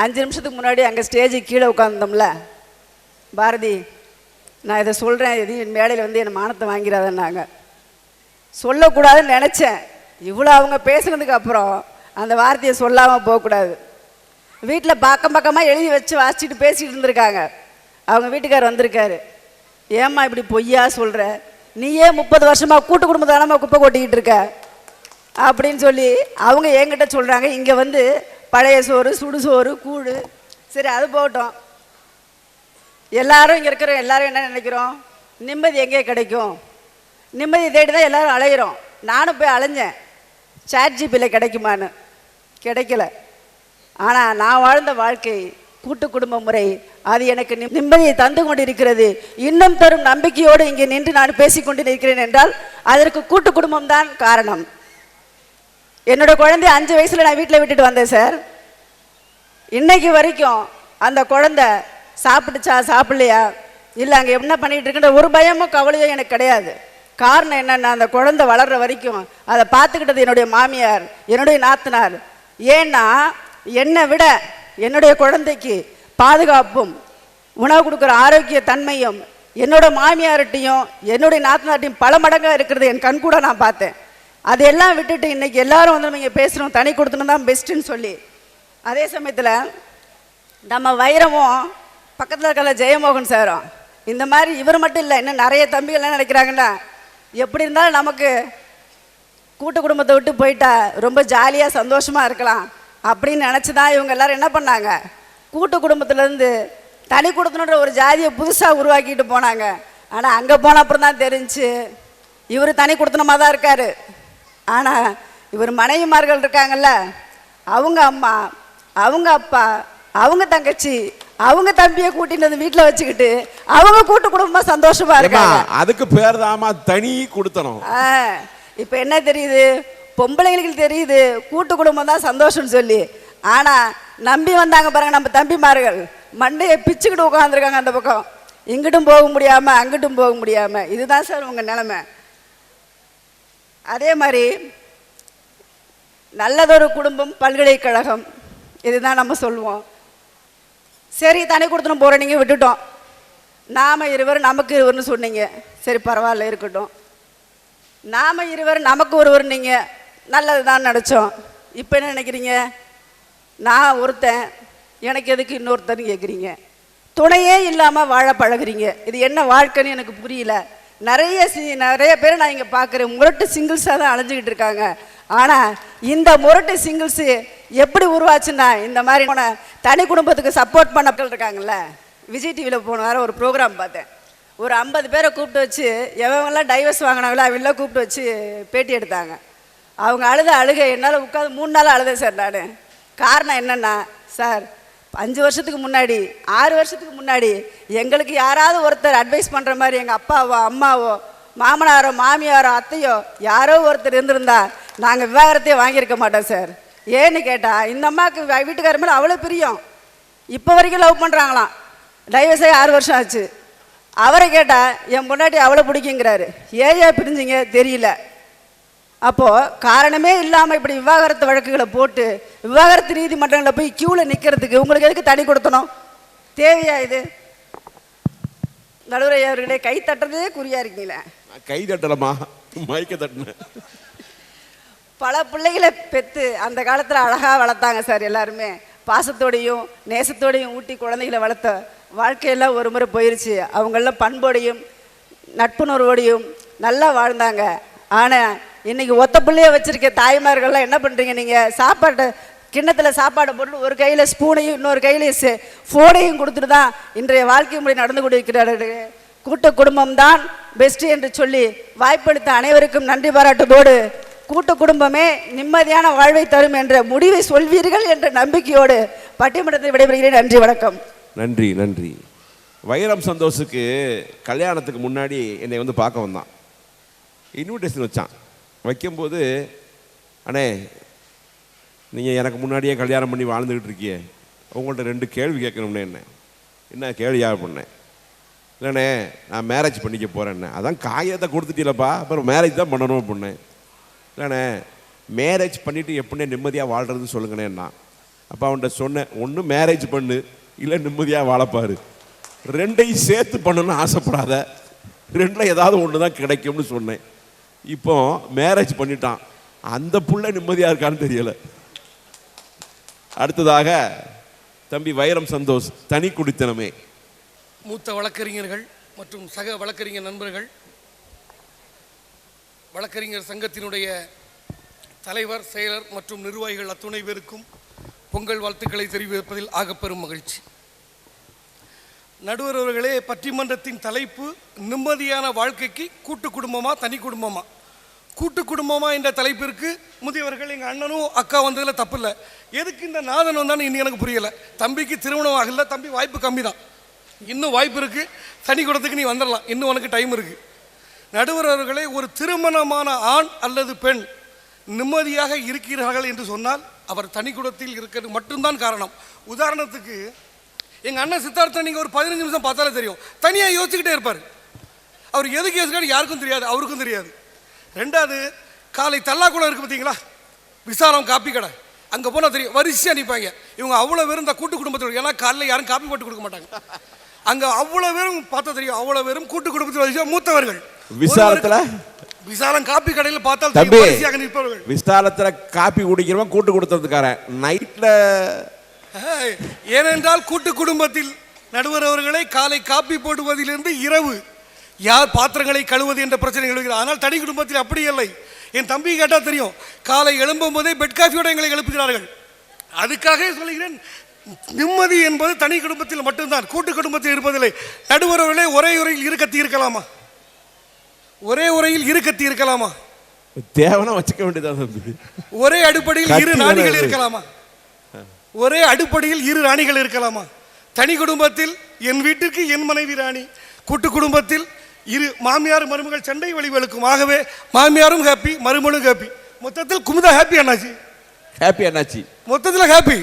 5 நிமிஷத்துக்கு முன்னாடி அங்கே ஸ்டேஜுக்கு கீழே உட்காந்துருந்தோம்ல, பாரதி நான் இதை சொல்கிறேன், எதையும் மேடையில் வந்து என் மானத்தை வாங்கிறாதன்னாங்க. சொல்லக்கூடாதுன்னு நினச்சேன். இவ்வளோ அவங்க பேசுனதுக்கு அப்புறம் அந்த வார்த்தையை சொல்லாமல் போகக்கூடாது. வீட்டில் பக்கமாக எழுதி வச்சு வாசிச்சுட்டு பேசிகிட்டு இருந்திருக்காங்க. அவங்க வீட்டுக்கார் வந்திருக்காரு. ஏம்மா இப்படி பொய்யா சொல்கிற, நீயே 30 வருஷமாக கூட்டு குடும்பத்தானமா குப்பை கொட்டிக்கிட்டு இருக்க அப்படின்னு சொல்லி அவங்க என்கிட்ட சொல்கிறாங்க. இங்கே வந்து பழைய சோறு, சுடுசோறு, கூழ், சரி அது போகட்டும். எல்லாரும் இங்கே இருக்கிற எல்லாரும் என்ன நினைக்கிறோம், நிம்மதி எங்கே கிடைக்கும், நிம்மதி தேடி தான் எல்லோரும் அலையிறோம். நானும் போய் அலைஞ்சேன், சாட்ஜிபியில் கிடைக்குமான்னு. கிடைக்கல. ஆனால் நான் வாழ்ந்த வாழ்க்கை கூட்டு குடும்ப முறை அது எனக்கு நிம்மதியை தந்து கொண்டிருக்கிறது. இன்னும் தரும் நம்பிக்கையோடு இங்கே நின்று நான் பேசிக்கொண்டு இருக்கிறேன் என்றால் அதற்கு கூட்டு குடும்பம் தான் காரணம். என்னோட குழந்தை 5 வயசில் நான் வீட்டில் விட்டுட்டு வந்தேன் சார். இன்னைக்கு வரைக்கும் அந்த குழந்தை சாப்பிட்டுச்சா சாப்பிடலையா இல்லை அங்கே என்ன பண்ணிகிட்டு இருக்குன்ற ஒரு பயமும் கவலையோ எனக்கு கிடையாது. காரணம் என்னென்னா, அந்த குழந்தை வளர்கிற வரைக்கும் அதை பார்த்துக்கிட்டது என்னுடைய மாமியார், என்னுடைய நாத்தனார். ஏன்னா என்னை விட என்னுடைய குழந்தைக்கு பாதுகாப்பும் உணவு கொடுக்குற ஆரோக்கிய தன்மையும் என்னோட மாமியார்கிட்டையும் என்னுடைய நாத்தனார்ட்டையும் பல மடங்காக இருக்கிறது என் கண் கூட நான் பார்த்தேன். அதையெல்லாம் விட்டுட்டு இன்றைக்கி எல்லாரும் வந்து நம்ம இங்கே பேசுகிறோம் தனி கொடுத்தணும் தான் பெஸ்ட்டுன்னு சொல்லி. அதே சமயத்தில் நம்ம வைரமும் பக்கத்தில் இருக்கிற ஜெயமோகன் சாரும் இந்த மாதிரி இவர் மட்டும் இல்லை, இன்னும் நிறைய தம்பிகள் என்ன நினைக்கிறாங்கன்னா, எப்படி இருந்தாலும் நமக்கு கூட்டு குடும்பத்தை விட்டு போயிட்டா ரொம்ப ஜாலியாக சந்தோஷமாக இருக்கலாம் அப்படின்னு நினச்சி தான் இவங்க எல்லோரும் என்ன பண்ணாங்க, கூட்டு குடும்பத்துலேருந்து தனி கொடுத்தணுன்ற ஒரு ஜாதியை புதுசாக உருவாக்கிட்டு போனாங்க. ஆனால் அங்கே போன அப்புறம் தான் தெரிஞ்சு இவர் தனி கொடுத்தனமாக தான் இருக்கார். ஆனால் இவர் மனைவிமார்கள் இருக்காங்கல்ல, அவங்க அம்மா, அவங்க அப்பா, அவங்க தங்கச்சி, அவங்க தம்பியை கூட்டிட்டு வீட்டில் வச்சுக்கிட்டு அவங்க கூட்டு குடும்பமா சந்தோஷமா இருக்காங்க. அதுக்கு பேர் தாமா தனி கொடுத்தணும். இப்போ என்ன தெரியுது, பொம்பளைங்களுக்கு தெரியுது கூட்டு குடும்பம் தான் சந்தோஷம்னு சொல்லி. ஆனா நம்பி வந்தாங்க பாருங்க நம்ம தம்பிமார்கள், மண்டையை பிச்சுக்கிட்டு உட்காந்துருக்காங்க. அந்த பக்கம் இங்கிட்டும் போக முடியாம அங்கிட்டும் போக முடியாம. இதுதான் சார் உங்க நிலைமை. அதே மாதிரி நல்லதொரு குடும்பம் பல்கலைக்கழகம், இதுதான் நம்ம சொல்லுவோம். சரி தனி கொடுத்துன்னு போகிற நீங்கள் விட்டுட்டோம், நாம் இருவர் நமக்கு இருவர்னு சொன்னீங்க, சரி பரவாயில்ல இருக்கட்டும். நாம் இருவர் நமக்கு ஒருவர் நீங்கள் நல்லது தான் நினச்சோம். இப்போ என்ன நினைக்கிறீங்க, நான் ஒருத்தன் எனக்கு எதுக்கு இன்னொருத்தன்னு கேட்குறீங்க. துணையே இல்லாமல் வாழ பழகுறீங்க. இது என்ன வாழ்க்கைன்னு எனக்கு புரியல. நிறைய பேர் நான் இங்கே பார்க்குறேன், முரட்டு சிங்கிள்ஸாக தான் அலைஞ்சிக்கிட்டு இருக்காங்க. ஆனால் இந்த முரட்டு சிங்கிள்ஸு எப்படி உருவாச்சுன்னா, இந்த மாதிரி போன தனி குடும்பத்துக்கு சப்போர்ட் பண்ண மக்கள் இருக்காங்கல்ல. விஜய் டிவியில் போன வாரம் ஒரு ப்ரோக்ராம் பார்த்தேன். ஒரு 50 பேரை கூப்பிட்டு வச்சு எவங்கெல்லாம் டைவர்ஸ் வாங்கினாங்களோ அவெல்லாம் கூப்பிட்டு வச்சு பேட்டி எடுத்தாங்க. அவங்க அழுகை என்னால் உட்காந்து 3 நாள் அழுதேன் சார். நான் காரணம் என்னென்னா சார், 5 வருஷத்துக்கு முன்னாடி 6 வருஷத்துக்கு முன்னாடி எங்களுக்கு யாராவது ஒருத்தர் அட்வைஸ் பண்ணுற மாதிரி எங்கள் அப்பாவோ அம்மாவோ மாமனாரோ மாமியாரோ அத்தையோ யாரோ ஒருத்தர் இருந்திருந்தா நாங்கள் விவாகரத்தையே வாங்கியிருக்க மாட்டோம் சார். ஏன்னு கேட்டால் இந்த அம்மாவுக்கு வீட்டுக்கார மேலே அவ்வளோ பிரியம். இப்போ வரைக்கும் லவ் பண்ணுறாங்களாம். டைவர்ஸ் ஆகி 6 வருஷம் ஆச்சு. அவரை கேட்டால் என் பொண்டாட்டி அவ்வளோ பிடிக்குங்கிறாரு. ஏயா பிரிஞ்சிங்க தெரியல. அப்போது காரணமே இல்லாமல் இப்படி விவாகரத்து வழக்குகளை போட்டு விவாகரத்து நீதிமன்றங்களில் போய் க்யூவில் நிற்கிறதுக்கு உங்களுக்கு எதுக்கு தனி கொடுத்தணும்? தேவையா இது? நடுவரை அவர்களே, கை தட்டுறதே குறியா இருக்கீங்களே. கை தட்டலமா, மைக்க தட்டினேன். பல பிள்ளைகளை பெற்று அந்த காலத்தில் அழகாக வளர்த்தாங்க சார். எல்லாருமே பாசத்தோடையும் நேசத்தோடையும் ஊட்டி குழந்தைகளை வளர்த்த வாழ்க்கையெல்லாம் ஒரு முறை போயிடுச்சு. அவங்களெல்லாம் பண்போடையும் நட்புணர்வோடையும் நல்லா வாழ்ந்தாங்க. ஆனால் இன்றைக்கி ஒத்த பிள்ளைய வச்சுருக்க தாய்மார்கள்லாம் என்ன பண்ணுறீங்க? நீங்கள் சாப்பாட்டை கிண்ணத்தில் சாப்பாடு போட்டு ஒரு கையில் ஸ்பூனையும் இன்னொரு கையில் ஃபோனையும் கொடுத்துட்டு தான் இன்றைய வாழ்க்கை முறை நடந்து கொண்டிருக்கிறார்கள். கூட்டு குடும்பம் தான் பெஸ்ட்டு என்று சொல்லி வாய்ப்பளித்த அனைவருக்கும் நன்றி பாராட்டுவதோடு கூட்டு குடும்பமே நிம்மதியான வாழ்வை தரும் என்ற முடிவை சொல்வீர்கள் என்ற நம்பிக்கையோடு பட்டிமன்றத்தை விடைபெறுகிறேன். நன்றி, வணக்கம். நன்றி நன்றி. வைரம் சந்தோஷுக்கு கல்யாணத்துக்கு முன்னாடி என்னை வந்து பார்க்க வந்தான். இன்விடேஷன் வச்சான். வைக்கும்போது, அண்ணே நீங்கள் எனக்கு முன்னாடியே கல்யாணம் பண்ணி வாழ்ந்துக்கிட்டு இருக்கியே, உங்கள்கிட்ட 2 கேள்வி கேட்கணும்னே. என்ன கேள்வியாக பண்ணேன்? இல்லைண்ணே, நான் மேரேஜ் பண்ணிக்க போகிறேன்னே. அதான் காகிதத்தை கொடுத்துட்டீங்களப்பா, அப்புறம் மேரேஜ் தான் பண்ணணும் அப்படின்னேன். இல்லைண்ணே, மேரேஜ் பண்ணிவிட்டு எப்படின்னே நிம்மதியாக வாழ்கிறதுன்னு சொல்லுங்கண்ணேன்னா. அப்போ அவன்கிட்ட சொன்னேன், ஒன்று மேரேஜ் பண்ணு, இல்லை நிம்மதியாக வாழப்பாரு. 2ஐயும் சேர்த்து பண்ணணும்னு ஆசைப்படாத, 2ல் ஏதாவது ஒன்று தான் கிடைக்கும்னு சொன்னேன். இப்போ மேரேஜ் பண்ணிட்டான், அந்த புள்ள நிம்மதியாக இருக்கான்னு தெரியலை. அடுத்ததாக தம்பி வைரம் சந்தோஷ், தனி குடித்தனமே. மூத்த வழக்கறிஞர்கள் மற்றும் சக வழக்கறிஞர் நண்பர்கள், வழக்கறிஞர் சங்கத்தினுடைய தலைவர், செயலர் மற்றும் நிர்வாகிகள் அத்துணை பேருக்கும் பொங்கல் வாழ்த்துக்களை தெரிவிப்பதில் ஆகப்பெரும் மகிழ்ச்சி. நடுவர் அவர்களே, பட்டிமன்றத்தின் தலைப்பு நிம்மதியான வாழ்க்கைக்கு கூட்டு குடும்பமா தனி குடும்பமா? கூட்டு குடும்பமா என்ற தலைப்பிற்கு முதியவர்கள் எங்கள் அண்ணனும் அக்கா வந்ததில் தப்பு இல்லை. எதுக்கு இந்த நாதன் வந்தான்னு இன்னும் எனக்கு புரியலை. தம்பிக்கு திருமணம் ஆகல, தம்பி வாய்ப்பு கம்மி தான், இன்னும் வாய்ப்பு இருக்குது. தனி குடத்துக்கு நீ வந்துடலாம், இன்னும் உனக்கு டைம் இருக்குது. நடுவர் அவர்களே, ஒரு திருமணமான ஆண் அல்லது பெண் நிம்மதியாக இருக்கிறார்கள் என்று சொன்னால் அவர் தனி குடத்தில் இருக்கிறது மட்டும்தான் காரணம். உதாரணத்துக்கு எங்கள் அண்ணன் சித்தார்த்தன் நீங்கள் ஒரு 15 நிமிஷம் பார்த்தாலே தெரியும், தனியாக யோசிச்சுக்கிட்டே இருப்பார். அவர் எதுக்கு யோசிக்காரு யாருக்கும் தெரியாது, அவருக்கும் தெரியாது. 2வது, காலை தல்லாக்குளம் இருக்குது பார்த்தீங்களா, விசாலம் காப்பி கடை, அங்கே போனால் தெரியும், வரிசையாக நிற்பாங்க. இவங்க அவ்வளோ பேரும் இந்த கூட்டு குடும்பத்தில், ஏன்னா காலையில் யாரும் காப்பி போட்டு கொடுக்க மாட்டாங்க. அங்கே அவ்வளோ பேரும் பார்த்தா தெரியும், அவ்வளோ பேரும் கூட்டு குடும்பத்தில் வரிசையாக மூத்தவர்கள். விசாலம் காப்பி கடையில் பார்த்தால் வரிசையாக நிற்பவர்கள். விசாலத்தில் காப்பி குடிக்கிறவன் கூட்டு கொடுத்ததுக்காரன் நைட்டில். ஏனென்றால் கூட்டு குடும்பத்தில் நடுவர் அவர்களை காலை காப்பி போடுவதிலிருந்து இரவு யார் பாத்திரங்களை கழுவது என்ற பிரச்சனை எழுதுகிறார். ஆனால் தனி குடும்பத்தில் அப்படி இல்லை. என் தம்பி கேட்டால் தெரியும், காலை எழும்பும் போதே பெட் காஃபியோடு எங்களை எழுப்புகிறார்கள். அதுக்காக சொல்லுகிறேன், நிம்மதி என்பது தனி குடும்பத்தில் மட்டும்தான், கூட்டு குடும்பத்தில் இருப்பதில்லை. நடுவர் அவர்களே, ஒரே உரையில் இருக்கத்தி இருக்கலாமா? ஒரே உரையில் இருக்கத்தி இருக்கலாமா? தேவனா வச்சுக்க வேண்டியதான். ஒரே அடிப்படையில் 2 ராணிகள் இருக்கலாமா? ஒரே அடிப்படையில் 2 ராணிகள் இருக்கலாமா? தனி குடும்பத்தில் என் வீட்டிற்கு என் மனைவி ராணி, கூட்டு குடும்பத்தில் 2 மாமியார் மருமகள் சண்டை வழிவெளுக்கும். ஆகவே மாமியாரும் ஹாப்பி, மருமகளும் ஹாப்பி, மொத்தத்தில் குமுதா ஹாப்பி. அண்ணாச்சி ஹாப்பி, அண்ணாச்சி மொத்தத்தில் ஹாப்பி.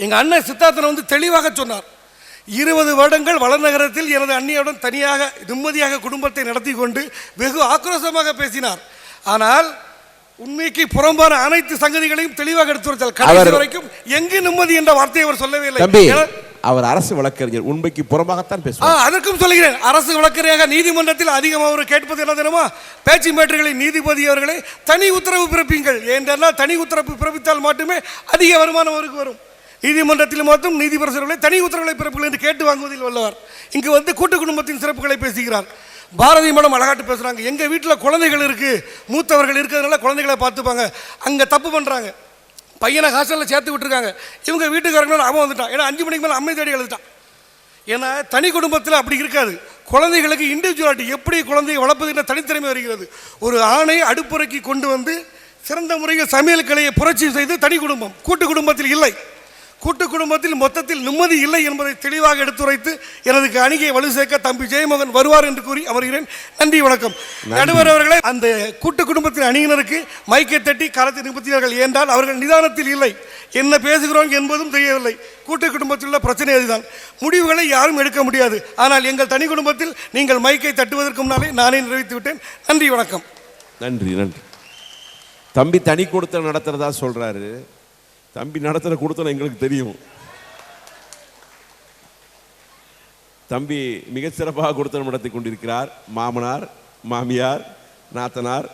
எங்கள் அண்ணன் சித்தார்த்தன் வந்து தெளிவாக சொன்னார், 20 வருடங்கள் வளநகரத்தில் எனது அண்ணியுடன் தனியாக நிம்மதியாக குடும்பத்தை நடத்தி கொண்டு வெகு ஆக்ரோஷமாக பேசினார். ஆனால் உண்மைக்கு புறம்பான அனைத்து சங்கதிகளையும் தெளிவாக எடுத்து வச்சால் கடைசி வரைக்கும் எங்கு நிம்மதி என்ற வார்த்தையை அவர் சொல்லவே இல்லை. அவர் அரசு வழக்கறிஞர், உண்மைக்கு புறமாகத்தான் பேசுவார். அதற்கும் சொல்கிறேன், அரசு வழக்கறிஞராக நீதிமன்றத்தில் அதிகமாக அவர் கேட்பது என்ன தெரியுமா? பேச்சு மேட்டுகளை நீதிபதி அவர்களை தனி உத்தரவு பிறப்பிங்கள் என்றால், தனி உத்தரவு பிறப்பித்தால் மட்டுமே அதிக வருமானம் அவருக்கு வரும். நீதிமன்றத்தில் மட்டும் நீதிபரசர்களை தனி உத்தரவுகளை பிறப்புகள் என்று கேட்டு வாங்குவதில் வல்லவர். இங்கு வந்து கூட்டு குடும்பத்தின் சிறப்புகளை பேசுகிறார். பாரதி மேடம் அழகாட்டு பேசுகிறாங்க, எங்கள் வீட்டில் குழந்தைகள் இருக்குது, மூத்தவர்கள் இருக்கிறதுனால குழந்தைகளை பார்த்துப்பாங்க. அங்கே தப்பு பண்ணுறாங்க, பையனை ஹாஸ்டலில் சேர்த்து விட்டுருக்காங்க. இவங்க வீட்டுக்காரங்களும் அவன் வந்துட்டான், ஏன்னா 5 மணிக்கு மேலே அம்மை தேடி எழுதிட்டான். ஏன்னா தனி குடும்பத்தில் அப்படி இருக்காது. குழந்தைகளுக்கு இண்டிவிஜுவாலிட்டி, எப்படி குழந்தையை வளர்ப்பதுன்ற தனித்திறமை வருகிறது. ஒரு ஆணை அடுப்புறைக்கு கொண்டு வந்து சிறந்த முறையில் சமையல் கலையை புரட்சி செய்து தனி குடும்பம் கூட்டு குடும்பத்தில் இல்லை, கூட்டு குடும்பத்தில் மொத்தத்தில் நிம்மதி இல்லை என்பதை தெளிவாக எடுத்துரைத்து எனது அணியை வலு சேர்க்க தம்பி ஜெயமோகன் வருவார் என்று கூறி அமர்கிறேன். நன்றி, வணக்கம். நடுவர் அவர்களே, அந்த கூட்டு குடும்பத்தின் அணியினருக்கு மைக்கை தட்டி களத்தை நிறுத்தினார்கள் என்றால் அவர்கள் நிதானத்தில் இல்லை, என்ன பேசுகிறோம் என்பதும் தெரியவில்லை. கூட்டு குடும்பத்தில் உள்ள பிரச்சனை அதுதான். முடிவுகளை யாரும் எடுக்க முடியாது. ஆனால் எங்கள் தனி குடும்பத்தில் நீங்கள் மைக்கை தட்டுவதற்கு முன்னாலே நானே நிறைவேற்றி விட்டேன். நன்றி, வணக்கம். நன்றி நன்றி. தம்பி தனி கொடுத்த நடத்துறதா சொல்றாரு. தம்பி நடத்துகிற கொடுத்தன எங்களுக்கு தெரியும். தம்பி மிக சிறப்பாக கொடுத்தனம் நடத்தி கொண்டிருக்கிறார். மாமனார், மாமியார், நாத்தனார்,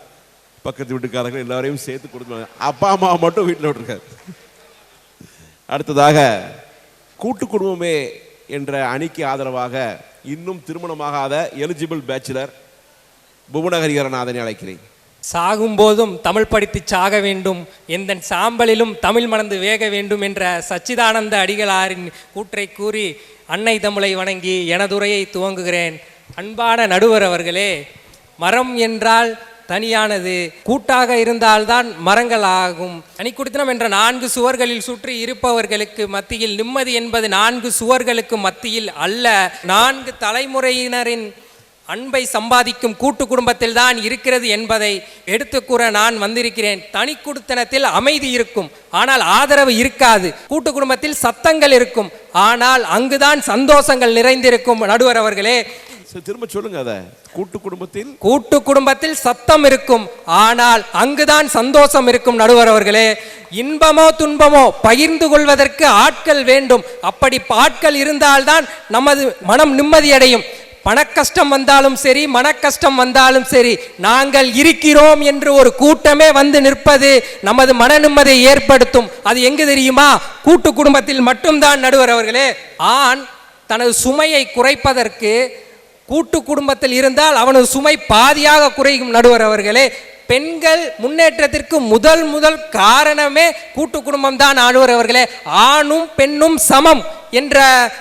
பக்கத்து வீட்டுக்காரர்கள் எல்லாரையும் சேர்த்து கொடுத்து, அப்பா அம்மா மட்டும் வீட்டில் விட்டுருக்காரு. அடுத்ததாக கூட்டு குடும்பமே என்ற அணிக்கு ஆதரவாக இன்னும் திருமணமாகாத எலிஜிபிள் பேச்சுலர் புவனஹரிஹரநாதனை அழைக்கிறேன். சாகும்போதும் தமிழ் படித்து சாக வேண்டும், எந்த சாம்பலிலும் தமிழ் மணந்து வேக வேண்டும் என்ற சச்சிதானந்த அடிகளாரின் கூற்றை கூறி அன்னை தமிழை வணங்கி எனதுரையை துவங்குகிறேன். அன்பான நடுவர் அவர்களே, மரம் என்றால் தனியானது, கூட்டாக இருந்தால்தான் மரங்கள் ஆகும். தனிக்குடித்தனம் என்ற 4 சுவர்களில் சுற்றி இருப்பவர்களுக்கு மத்தியில் நிம்மதி என்பது 4 சுவர்களுக்கு மத்தியில் அல்ல, 4 தலைமுறையினரின் அன்பை சம்பாதிக்கும் கூட்டு குடும்பத்தில் தான் இருக்கிறது என்பதை எடுத்து கூற நான் வந்திருக்கிறேன். தனி குடித்தனத்தில் அமைதி இருக்கும், ஆனால் ஆதரவு இருக்காது. கூட்டு குடும்பத்தில் சத்தங்கள் இருக்கும், ஆனால் அங்குதான் சந்தோஷங்கள் நிறைந்திருக்கும். நடுவர் அவர்களே, திரும்ப சொல்லுங்க. அத கூட்டு குடும்பத்தில் சத்தம் இருக்கும், ஆனால் அங்குதான் சந்தோஷம் இருக்கும். நடுவர் அவர்களே, இன்பமோ துன்பமோ பகிர்ந்து கொள்வதற்கு ஆட்கள் வேண்டும். அப்படி ஆட்கள் இருந்தால்தான் நமது மனம் நிம்மதியடையும். பணக்கஷ்டம் வந்தாலும் சரி, மனக்கஷ்டம் வந்தாலும் சரி, நாங்கள் இருக்கிறோம் என்று ஒரு கூட்டமே வந்து நிற்பது நமது மன நிம்மதியை ஏற்படுத்தும். அது எங்கு தெரியுமா? கூட்டு குடும்பத்தில் மட்டும்தான். நடுவர் அவர்களே, ஆண் தனது சுமையை குறைப்பதற்கு கூட்டு குடும்பத்தில் இருந்தால் அவனது சுமை பாதியாக குறையும். நடுவர் அவர்களே, பெண்கள் முன்னேற்றத்திற்கு முதல் காரணமே கூட்டு குடும்பம் தான். நடுவர் அவர்களே, ஆணும் பெண்ணும் சமம் என்ற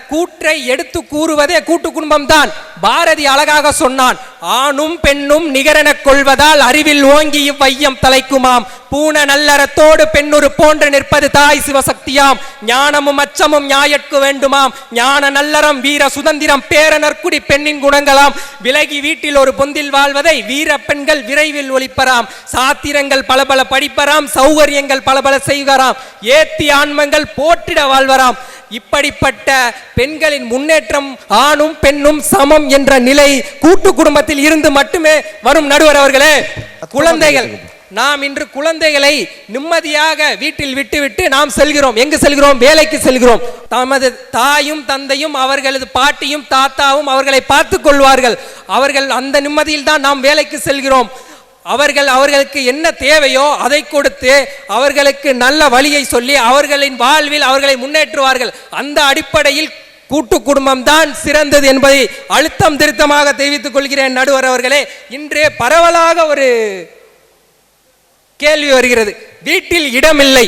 கூற்றை எடுத்து கூறுவதே கூட்டு குடும்பம் தான். பாரதி அழகாக சொன்னான், ஆணும் பெண்ணும் நிகரென கொள்வதால் அறிவில் ஓங்கி இவ்வையம் தலைக்குமாம், பூன நல்லறத்தோடு பெண்ணுரு போன்று நிற்பது தாய் சிவசக்தியாம், ஞானமும் அச்சமும் நியாயற்கு வேண்டுமாம், ஞான நல்லறம் வீர சுதந்திரம் பேரனற்குடி பெண்ணின் குணங்களாம், விலகி வீட்டில் ஒரு பொந்தில் வாழ்வதை வீர பெண்கள் விரைவில் ஒழிப்பராம், சாத்திரங்கள் பலபல படிப்பராம், சௌகரியங்கள் பலபல செய்வராம், ஏத்தி ஆன்மங்கள் போற்றிட வாழ்வராம். இப்படிப்பட்ட பெண்களின் முன்னேற்றம், ஆணும் பெண்ணும் சமம் என்ற நிலை கூட்டு குடும்பத்தில் இருந்து மட்டுமே வரும். நடுவர் அவர்களே, குழந்தைகள், நாம் இன்று குழந்தைகளை நிம்மதியாக வீட்டில் விட்டுவிட்டு நாம் செல்கிறோம். எங்கு செல்கிறோம்? வேலைக்கு செல்கிறோம். தமது தாயும் தந்தையும் அவர்களது பாட்டியும் தாத்தாவும் அவர்களை பார்த்துக் கொள்வார்கள். அவர்கள் அந்த நிம்மதியில் தான் நாம் வேலைக்கு செல்கிறோம். அவர்களுக்கு என்ன தேவையோ அதை கொடுத்து அவர்களுக்கு நல்ல வழியை சொல்லி அவர்களின் வாழ்வில் அவர்களை முன்னேற்றுவார்கள். அந்த அடிப்படையில் கூட்டு குடும்பம் தான் சிறந்தது என்பதை அழுத்தம் திருத்தமாக தெரிவித்துக் கொள்கிறேன். நடுவர் அவர்களே, இன்று பரவலாக ஒரு கேள்வி வருகிறது, வீட்டில் இடமில்லை,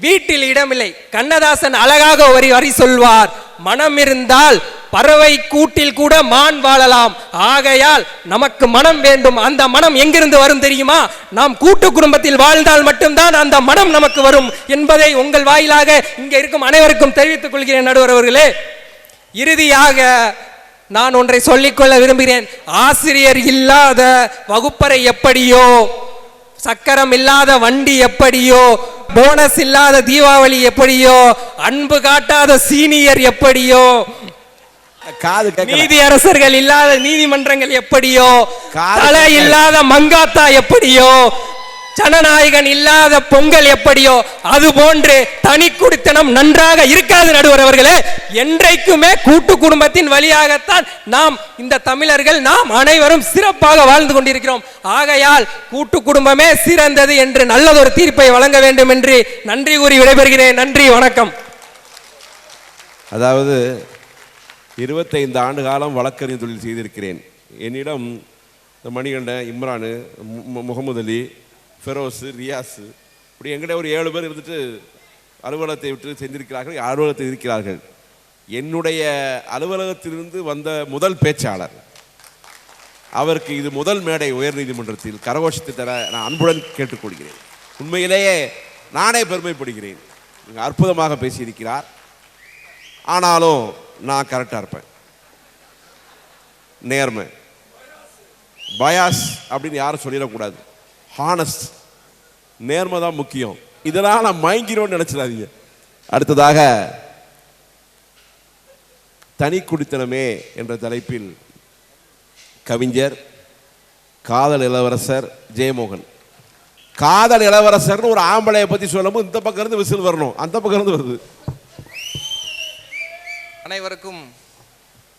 வீட்டில் இடமில்லை. கண்ணதாசன் அழகாக ஒரு வரி சொல்வார், மனம் இருந்தால் பறவை கூட்டில் கூட மான் வாழலாம், ஆகையால் நமக்கு மனம் வேண்டும். அந்த மனம் எங்கிருந்து வரும் தெரியுமா? நாம் கூட்டு குடும்பத்தில் வாழ்ந்தால் மட்டும்தான் அந்த மனம் நமக்கு வரும் என்பதை உங்கள் வாயிலாக இங்கே இருக்கும் அனைவருக்கும் தெரிவித்துக் கொள்கிறேன். நடுவர் அவர்களே, இறுதியாக நான் ஒன்றை சொல்லிக்கொள்ள விரும்புகிறேன். ஆசிரியர் இல்லாத வகுப்பறை எப்படியோ, சக்கரம் இல்லாத வண்டி எப்படியோ, போனஸ் இல்லாத தீபாவளி எப்படியோ, அன்பு காட்டாத சீனியர் எப்படியோ, நீதி அரசர்கள் இல்லாத நீதிமன்றங்கள் எப்படியோ, தலை இல்லாத மங்காத்தா எப்படியோ, ஜனநாயகன் இல்லாத பொங்கல் எப்படியோ, அது போன்று தனி குடித்தனம் நன்றாக இருக்காது. நடுவர் அவர்களே, என்றைக்குமே கூட்டு குடும்பத்தின் வழியாகத்தான் நாம் இந்த தமிழர்கள் நாம் அனைவரும் சிறப்பாக வாழ்ந்து கொண்டிருக்கிறோம். ஆகையால் கூட்டு குடும்பமே சிறந்தது என்று நல்லதொரு தீர்ப்பை வழங்க வேண்டும் என்று நன்றி கூறி விடைபெறுகிறேன். நன்றி, வணக்கம். அதாவது 25 ஆண்டு காலம் வழக்கறிஞர் தொழில் செய்திருக்கிறேன். என்னிடம் மணிகண்டன், இம்ரானு, முகமது அலி, ஃபெரோஸு, ரியாஸு, இப்படி எங்கிட்ட ஒரு 7 பேர் இருந்துட்டு அலுவலகத்தை விட்டு செஞ்சிருக்கிறார்கள், அலுவலகத்தில் இருக்கிறார்கள். என்னுடைய அலுவலகத்திலிருந்து வந்த முதல் பேச்சாளர், அவருக்கு இது முதல் மேடை உயர்நீதிமன்றத்தில் கரகோஷத்தை தர நான் அன்புடன் கேட்டுக்கொள்கிறேன். உண்மையிலேயே நானே பெருமைப்படுகிறேன். அற்புதமாக பேசியிருக்கிறார். ஆனாலும் நான் கரெக்டாக இருப்பேன். நேர்மை, பயாஸ் அப்படின்னு யாரும் சொல்லிடக்கூடாது. ஹானஸ்ட், நேர்மை தான் முக்கியம். இதெல்லாம் நான் மயங்கிறோன்னு நினைச்சிடாதீங்க. அடுத்ததாக தனி குடித்தனமே என்ற தலைப்பில் கவிஞர் காதல் இளவரசர் ஜெயமோகன். காதல் இளவரசர்னு ஒரு ஆம்பளையை பற்றி சொல்லும்போது இந்த பக்கம் இருந்து விசில் வரணும், அந்த பக்கம் இருந்து வருது. அனைவருக்கும்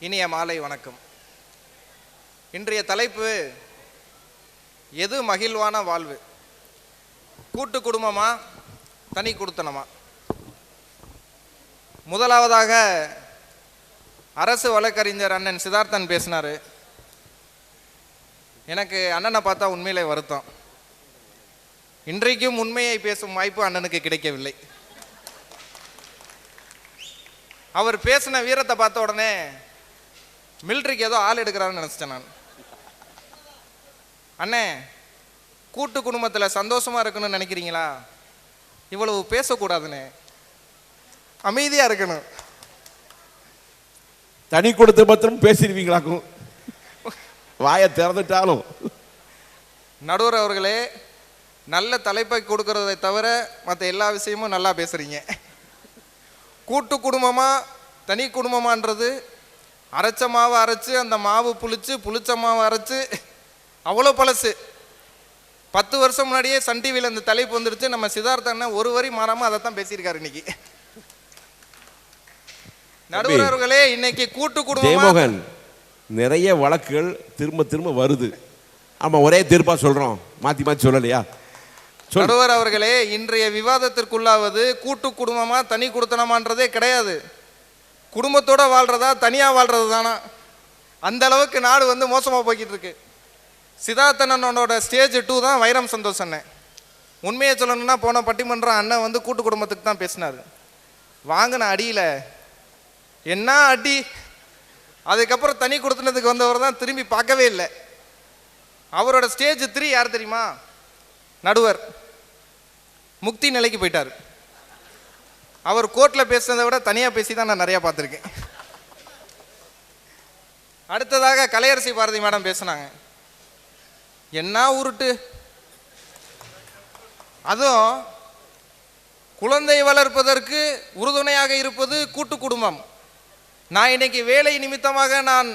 இனிய மாலை வணக்கம். இன்றைய தலைப்பு எது மகிழ்வான வாழ்வு, கூட்டு குடும்பமா தனி குடித்தனமா? முதலாவதாக அரசு வழக்கறிஞர் அண்ணன் சித்தார்த்தன் பேசினார். எனக்கு அண்ணனை பார்த்தா உண்மையிலே வருத்தம். இன்றைக்கும் உண்மையை பேசும் வாய்ப்பு அண்ணனுக்கு கிடைக்கவில்லை. அவர் பேசின வீரத்தை பார்த்த உடனே மிலிட்ரிக்கு ஏதோ ஆள் எடுக்கிறாருன்னு நினச்சிட்டேன் நான். அண்ணே, கூட்டு குடும்பத்தில் சந்தோஷமாக இருக்கணும்னு நினைக்கிறீங்களா? இவ்வளவு பேசக்கூடாதுண்ணே, அமைதியாக இருக்கணும். தனி கொடுத்து மாத்திரம் பேசிடுவீங்களாக்கும், வாயை திறந்துட்டாலும். நடுவர் அவர்களே, நல்ல தலைப்பை கொடுக்கறதை தவிர மற்ற எல்லா விஷயமும் நல்லா பேசுகிறீங்க. கூட்டு குடும்பமா தனி குடும்பமான்றது அரைச்ச மாவை அரைச்சி அந்த மாவு புளிச்ச மாவை அரைச்சி அவ்வளோ பழசு. 10 வருஷம் முன்னாடியே சன் டிவியில் இந்த தலைப்பு வந்துடுச்சு. நம்ம சித்தார்த்தன் ஒரு வரி மாறாமல் அதை தான் பேசியிருக்காரு இன்னைக்கு. நடுவர் அவர்களே, இன்னைக்கு கூட்டு குடும்பம் நிறைய வழக்குகள் திரும்ப திரும்ப வருது. ஆமா, ஒரே தீர்ப்பா சொல்றோம், மாத்தி மாத்தி சொல்லலையா? நடுவர் அவர்களே, இன்றைய விவாதத்திற்குள்ளாவது கூட்டு குடும்பமா தனி குடுத்தனமான்றதே கிடையாது. குடும்பத்தோட வாழ்றதா தனியா வாழ்றது தானா? அந்த அளவுக்கு நாடு வந்து மோசமா போய்கிட்டு இருக்கு. சித்தார்த்தனோட ஸ்டேஜ் 2 தான் வைரம் சந்தோஷ் அண்ணன். உண்மையை சொல்லணும்னா போன பட்டிமன்றம் அண்ணன் வந்து கூட்டு குடும்பத்துக்கு தான் பேசினார். வாங்கின அடியில் என்ன அடி! அதுக்கப்புறம் தனி கொடுத்துனதுக்கு வந்தவர் தான் திரும்பி பார்க்கவே இல்லை. அவரோட ஸ்டேஜ் 3 யார் தெரியுமா? நடுவர் முக்தி நிலைக்கு போயிட்டார். அவர் கோர்ட்டில் பேசுனதை விட தனியாக பேசி தான் நான் நிறையா பார்த்துருக்கேன். அடுத்ததாக கலையரசி பாரதி மேடம் பேசினாங்க. என்ன உருட்டு! அதுவும் குழந்தை வளர்ப்பதற்கு உறுதுணையாக இருப்பது கூட்டு குடும்பம். நான் இன்னைக்கு வேலை நிமித்தமாக நான்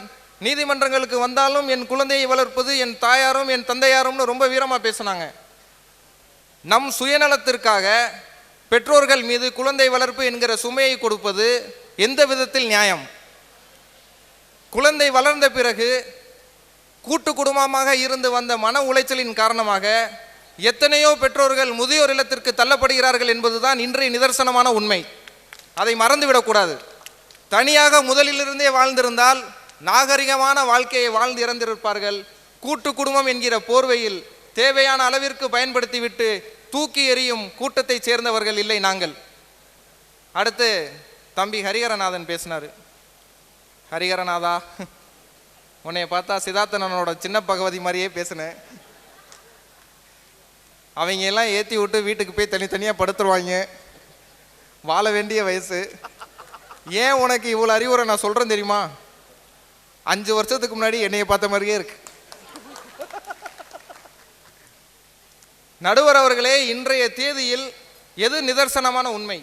நீதிமன்றங்களுக்கு வந்தாலும் என் குழந்தையை வளர்ப்பது என் தாயாரும் என் தந்தையாரும்னு ரொம்ப வீரமாக பேசினாங்க. நம் சுயநலத்திற்காக பெற்றோர்கள் மீது குழந்தை வளர்ப்பு என்கிற சுமையை கொடுப்பது எந்த விதத்தில் நியாயம்? குழந்தை வளர்ந்த பிறகு கூட்டு குடும்பமாக இருந்து வந்த மன உளைச்சலின் காரணமாக எத்தனையோ பெற்றோர்கள் முதியோர் இல்லத்திற்கு தள்ளப்படுகிறார்கள் என்பதுதான் இன்றைய நிதர்சனமான உண்மை. அதை மறந்துவிடக்கூடாது. தனியாக முதலிலிருந்தே வாழ்ந்திருந்தால் நாகரிகமான வாழ்க்கையை வாழ்ந்து இறந்திருப்பார்கள். கூட்டு குடும்பம் என்கிற போர்வையில் தேவையான அளவிற்கு பயன்படுத்திவிட்டு தூக்கி எறியும் கூட்டத்தை சேர்ந்தவர்கள் இல்லை நாங்கள். அடுத்து தம்பி ஹரிஹரநாதன் பேசினார். ஹரிஹரநாதா, உன்னைய பார்த்தா சித்தார்த்தனோட சின்ன பகவதி மாதிரியே பேசினேன். அவங்க எல்லாம் ஏற்றி விட்டு வீட்டுக்கு போய் தனித்தனியாக படுத்துருவாங்க. வாழ வேண்டிய வயசு. ஏன் உனக்கு இவ்வளோ அறிவுரை நான் சொல்கிறேன் தெரியுமா? 5 வருஷத்துக்கு முன்னாடி என்னைய பார்த்த மாதிரியே இருக்கு. நடுவர் அவர்களே, இன்றைய தேதியில் எது நிதர்சனமான உண்மை?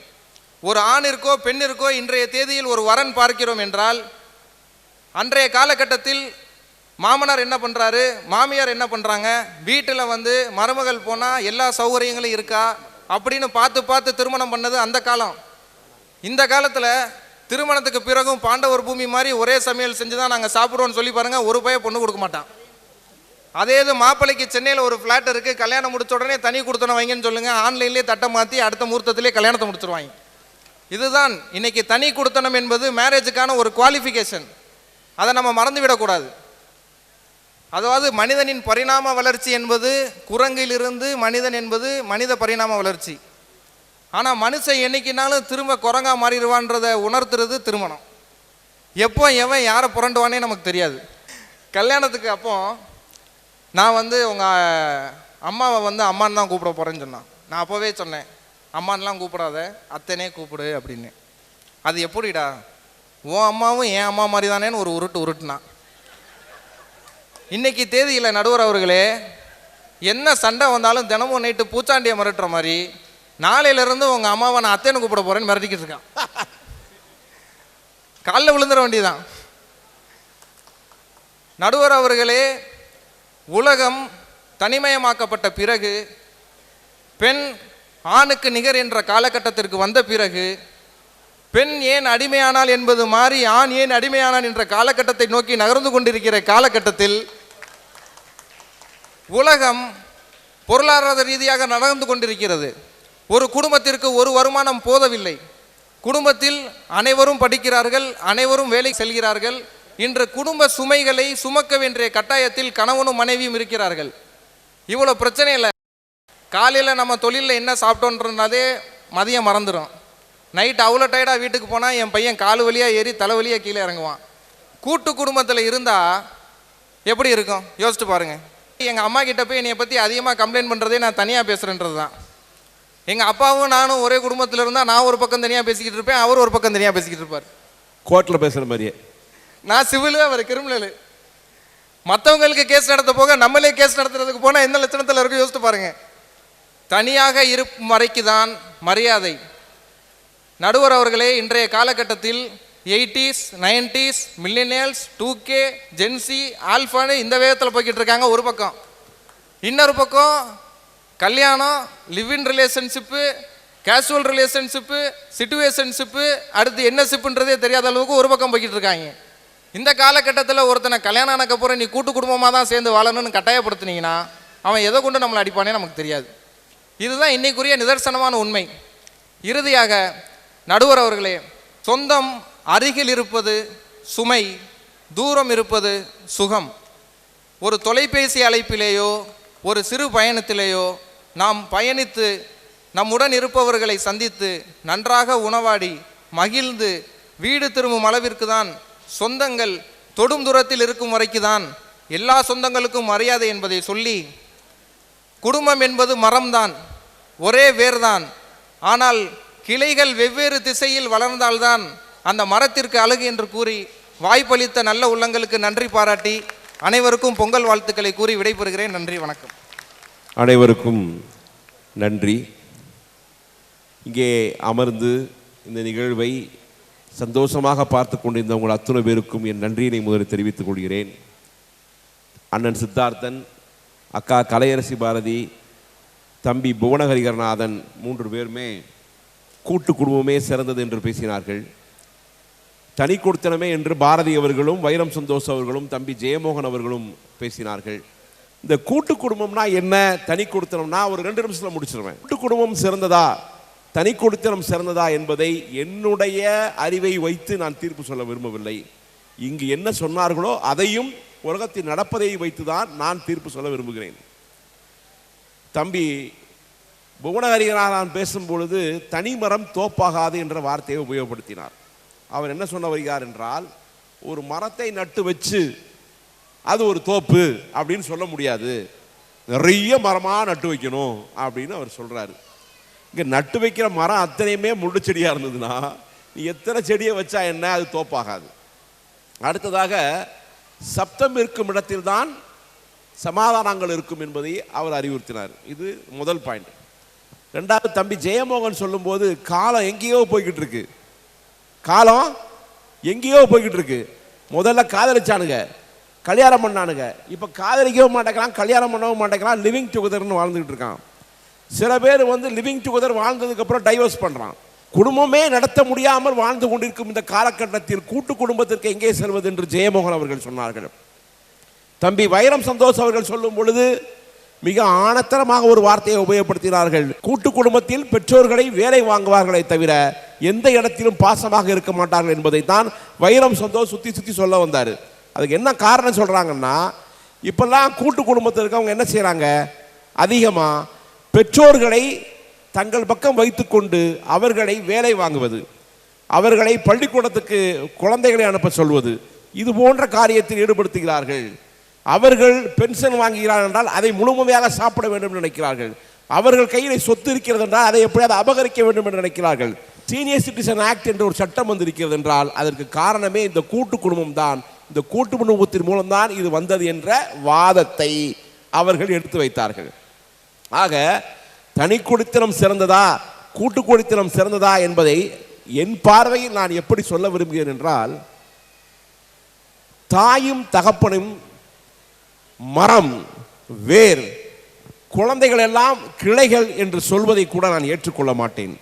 ஒரு ஆணிற்கோ பெண்ணிற்கோ இன்றைய தேதியில் ஒரு வரன் பார்க்கிறோம் என்றால், அன்றைய காலகட்டத்தில் மாமனார் என்ன பண்ணுறாரு, மாமியார் என்ன பண்ணுறாங்க, வீட்டில் வந்து மருமகள் போனால் எல்லா சௌகரியங்களும் இருக்கா அப்படின்னு பார்த்து பார்த்து திருமணம் பண்ணது அந்த காலம். இந்த காலத்தில் திருமணத்துக்கு பிறகும் பாண்டவர் பூமி மாதிரி ஒரே சமையல் செஞ்சு தான் நாங்கள் சாப்பிடுவோம்னு சொல்லி பாருங்கள், ஒரு பைய பொண்ணு கொடுக்க மாட்டான். அதே இது மாப்பிள்ளைக்கு சென்னையில் ஒரு ஃப்ளாட் இருக்குது, கல்யாணம் முடிச்ச உடனே தனி கொடுத்தன வைங்கன்னு சொல்லுங்கள், ஆன்லைன்லேயே தட்டை மாற்றி அடுத்த முகூர்த்தத்திலே கல்யாணத்தை முடிச்சிருவாங்க. இதுதான் இன்னைக்கு தனி கொடுத்தனம் என்பது மேரேஜுக்கான ஒரு குவாலிஃபிகேஷன். அதை நம்ம மறந்துவிடக்கூடாது. அதாவது மனிதனின் பரிணாம வளர்ச்சி என்பது குரங்கிலிருந்து மனிதன் என்பது மனித பரிணாம வளர்ச்சி. ஆனால் மனுஷன் என்னைக்குனாலும் திரும்ப குரங்கா மாறிடுவான்றதை உணர்த்துறது திருமணம். எப்போ எவன் யாரை புரண்டுவானே நமக்கு தெரியாது. கல்யாணத்துக்கு அப்போ நான் வந்து உங்கள் அம்மாவை வந்து அம்மான்னு தான் கூப்பிட போகிறேன்னு சொன்னான். நான் அப்போவே சொன்னேன், அம்மான்லாம் கூப்பிடாத, அத்தனே கூப்பிடு அப்படின்னு. அது எப்படிடா, உன் அம்மாவும் என் அம்மா மாதிரி தானேன்னு ஒரு உருட்டுனான். இன்னைக்கு தேதியில் நடுவர் அவர்களே, என்ன சண்டை வந்தாலும் தினமும் நைட்டு பூச்சாண்டியை மிரட்டுற மாதிரி நாளையிலேருந்து உங்கள் அம்மாவை நான் அத்தைன்னு கூப்பிட போகிறேன்னு மிரட்டிக்கிட்டு இருக்கான். காலில் விழுந்துட வேண்டியதான். நடுவர் அவர்களே, உலகம் தனிமயமாக்கப்பட்ட பிறகு, பெண் ஆணுக்கு நிகர் என்ற காலகட்டத்திற்கு வந்த பிறகு, பெண் ஏன் அடிமையானால் என்பது மாறி ஆண் ஏன் அடிமையானான் என்ற காலகட்டத்தை நோக்கி நகர்ந்து கொண்டிருக்கிற காலகட்டத்தில் உலகம் பொருளாதார ரீதியாக நடந்து கொண்டிருக்கிறது. ஒரு குடும்பத்திற்கு ஒரு வருமானம் போதவில்லை. குடும்பத்தில் அனைவரும் படிக்கிறார்கள், அனைவரும் வேலை செல்கிறார்கள். இன்று குடும்ப சுமைகளை சுமக்க வேண்டிய கட்டாயத்தில் கணவனும் மனைவியும் இருக்கிறார்கள். இவ்வளோ பிரச்சனை இல்லை. காலையில் நம்ம தொழிலில் என்ன சாப்பிட்டோன்றதே மதியம் மறந்துடும். நைட் அவ்வளோ டயர்டாக வீட்டுக்கு போனால் என் பையன் காலு வழியாக ஏறி தலைவலியாக கீழே இறங்குவான். கூட்டு குடும்பத்தில் இருந்தால் எப்படி இருக்கும் யோசிச்சு பாருங்கள். எங்கள் அம்மா கிட்ட போய் என்னை பற்றி அதிகமாக கம்ப்ளைண்ட் பண்ணுறதே நான் தனியாக பேசுகிறேன்றது தான். எங்கள் அப்பாவும் நானும் ஒரே குடும்பத்தில் இருந்தால் நான் ஒரு பக்கம் தனியாக பேசிக்கிட்டு இருப்பேன், அவர் ஒரு பக்கம் தனியாக பேசிக்கிட்டு இருப்பார். கோர்ட்டில் பேசுகிற மாதிரியே. நான் சிவிலு, அவர் கிரிமினலு. மற்றவங்களுக்கு கேஸ் நடத்த போக நம்மளே கேஸ் நடத்துறதுக்கு போனால் எந்த லட்சணத்தில் இருக்கும் யோசித்து பாருங்கள். தனியாக இருக்கும் வரைக்கு தான் மரியாதை. நடுவர் அவர்களே, இன்றைய காலகட்டத்தில் 80s 90s millennials 2K gen Z ஆல்ஃபான்னு இந்த வேகத்தில் போய்கிட்டு இருக்காங்க ஒரு பக்கம். இன்னொரு பக்கம் கல்யாணம், live in relationship, casual relationship, situationship, அடுத்து என்ன ஷிப்புன்றதே தெரியாத அளவுக்கு ஒரு பக்கம் போய்கிட்டு இருக்காங்க. இந்த காலகட்டத்தில் ஒருத்தனை கல்யாணம் ஆனக்கப்புறம் நீ கூட்டு குடும்பமாக தான் சேர்ந்து வாழணும்னு கட்டாயப்படுத்தினீங்கன்னா அவன் எதை கொண்டு நம்மளை அடிப்பானே நமக்கு தெரியாது. இதுதான் இன்னைக்குரிய நிதர்சனமான உண்மை. இறுதியாக நடுவர் அவர்களே, சொந்தம் அருகில் இருப்பது சுமை, தூரம் இருப்பது சுகம். ஒரு தொலைபேசி அழைப்பிலேயோ ஒரு சிறு பயணத்திலேயோ நாம் பயணித்து நம்முடன் இருப்பவர்களை சந்தித்து நன்றாக உணவாடி மகிழ்ந்து வீடு திரும்பும் அளவிற்கு தான் சொந்தங்கள் தொடும் தூரத்தில் இருக்கும் வரைக்கு தான் எல்லா சொந்தங்களுக்கும் மரியாதை என்பதை சொல்லி, குடும்பம் என்பது மரம்தான், ஒரே வேர்தான். ஆனால் கிளைகள் வெவ்வேறு திசையில் வளர்ந்தால்தான் அந்த மரத்திற்கு அழகு என்று கூறி வாய்ப்பளித்த நல்ல உள்ளங்களுக்கு நன்றி பாராட்டி அனைவருக்கும் பொங்கல் வாழ்த்துக்களை கூறி விடைபெறுகிறேன். நன்றி, வணக்கம். அனைவருக்கும் நன்றி. இங்கே அமர்ந்து இந்த நிகழ்வை சந்தோஷமாக பார்த்து கொண்டிருந்த உங்கள் அத்தனை பேருக்கும் என் நன்றியினை முதலில் தெரிவித்துக் கொள்கிறேன். அண்ணன் சித்தார்த்தன், அக்கா கலையரசி பாரதி, தம்பி புவனஹரிகரநாதன் 3 பேருமே கூட்டு குடும்பமே சிறந்தது என்று பேசினார்கள். தனி கொடுத்தனமே என்று பாரதி அவர்களும் வைரம் சந்தோஷ் அவர்களும் தம்பி ஜெயமோகன் அவர்களும் பேசினார்கள். இந்த கூட்டு குடும்பம்னா என்ன, தனி கொடுத்தனம்னா ஒரு 2 நிமிஷத்தில் முடிச்சிருவேன். கூட்டு குடும்பம் சிறந்ததா தனி கொடுத்தனம் சிறந்ததா என்பதை என்னுடைய அறிவை வைத்து நான் தீர்ப்பு சொல்ல விரும்பவில்லை. இங்கு என்ன சொன்னார்களோ அதையும் உலகத்தில் நடப்பதை வைத்து தான் நான் தீர்ப்பு சொல்ல விரும்புகிறேன். தம்பி புவனஹரிகரநாதன் பேசும்பொழுது தனிமரம் தோப்பாகாது என்ற வார்த்தையை உபயோகப்படுத்தினார். அவர் என்ன சொல்ல வருகிறார் என்றால், ஒரு மரத்தை நட்டு வச்சு அது ஒரு தோப்பு அப்படின்னு சொல்ல முடியாது, நிறைய மரமாக நட்டு வைக்கணும் அப்படின்னு அவர் சொல்கிறாரு. இங்கே நட்டு வைக்கிற மரம் அத்தனையுமே முள்ளு செடியாக இருந்ததுன்னா நீ எத்தனை செடியை வச்சா என்ன, அது தோப்பாகாது. அடுத்ததாக சப்தம் இருக்கும் இடத்தில்தான் சமாதானங்கள் இருக்கும் என்பதை அவர் அறிவுறுத்தினார். இது முதல் பாயிண்ட். ரெண்டாவது, தம்பி ஜெயமோகன் சொல்லும்போது காலம் எங்கேயோ போய்கிட்டு இருக்கு, காலம் எங்கேயோ போய்கிட்டு இருக்கு. முதல்ல காதலிச்சானுங்க, கல்யாணம் பண்ணானுங்க, இப்போ காதலிக்கவும் மாட்டேங்கிறான், கல்யாணம் பண்ணவும் மாட்டேங்கிறான், லிவிங் டுகெதர்னு வாழ்ந்துக்கிட்டு இருக்கான். சில பேர் லிவிங் டுகெதர் வாழ்ந்ததுக்கப்புறம் டைவர்ஸ் பண்ணுறான். குடும்பமே நடத்த முடியாமல் வாழ்ந்து கொண்டிருக்கும் இந்த காலகட்டத்தில் கூட்டு குடும்பத்திற்கு எங்கே செல்வது என்று ஜெயமோகன் அவர்கள் சொன்னார்கள். தம்பி வைரம் சந்தோஷ் அவர்கள் சொல்லும் பொழுது மிக ஆணத்தரமாக ஒரு வார்த்தையை உபயோகப்படுத்தினார்கள். கூட்டு குடும்பத்தில் பெற்றோர்களை வேலை வாங்குவார்களே தவிர எந்த இடத்திலும் பாசமாக இருக்க மாட்டார்கள் என்பதை தான் வைரம் சந்தோஷ் சுற்றி சுற்றி சொல்ல வந்தார். அதுக்கு என்ன காரணம் சொல்கிறாங்கன்னா, இப்பெல்லாம் கூட்டு குடும்பத்தில் இருக்கவங்க என்ன செய்கிறாங்க, அதிகமாக பெற்றோர்களை தங்கள் பக்கம் வைத்துக்கொண்டு அவர்களை வேலை வாங்குவது, அவர்களை பள்ளிக்கூடத்துக்கு குழந்தைகளை அனுப்ப சொல்வது, இது போன்ற காரியத்தில் ஈடுபடுத்துகிறார்கள். அவர்கள் பென்ஷன் வாங்குகிறார்கள் என்றால் அதை முழுமையாக சாப்பிட வேண்டும் என்று நினைக்கிறார்கள். அவர்கள் கையில் சொத்து இருக்கிறது என்றால் அதை எப்படியாவது அபகரிக்க வேண்டும் என்று நினைக்கிறார்கள். சீனியர் சிட்டிசன் ஆக்ட் என்ற ஒரு சட்டம் வந்திருக்கிறது என்றால் அதற்கு காரணமே இந்த கூட்டு குடும்பம் தான். இந்த கூட்டு குடும்பத்தின் மூலம்தான் இது வந்தது என்ற வாதத்தை அவர்கள் எடுத்து வைத்தார்கள். ஆக தனி குடித்தனம் சிறந்ததா கூட்டு குடித்தனம் சிறந்ததா என்பதை என் பார்வையில் நான் எப்படி சொல்ல விரும்புகிறேன் என்றால், தாயும் தகப்பனும் மரம் வேர், குழந்தைகள் எல்லாம் கிளைகள் என்று சொல்வதை கூட நான் ஏற்றுக்கொள்ள மாட்டேன்.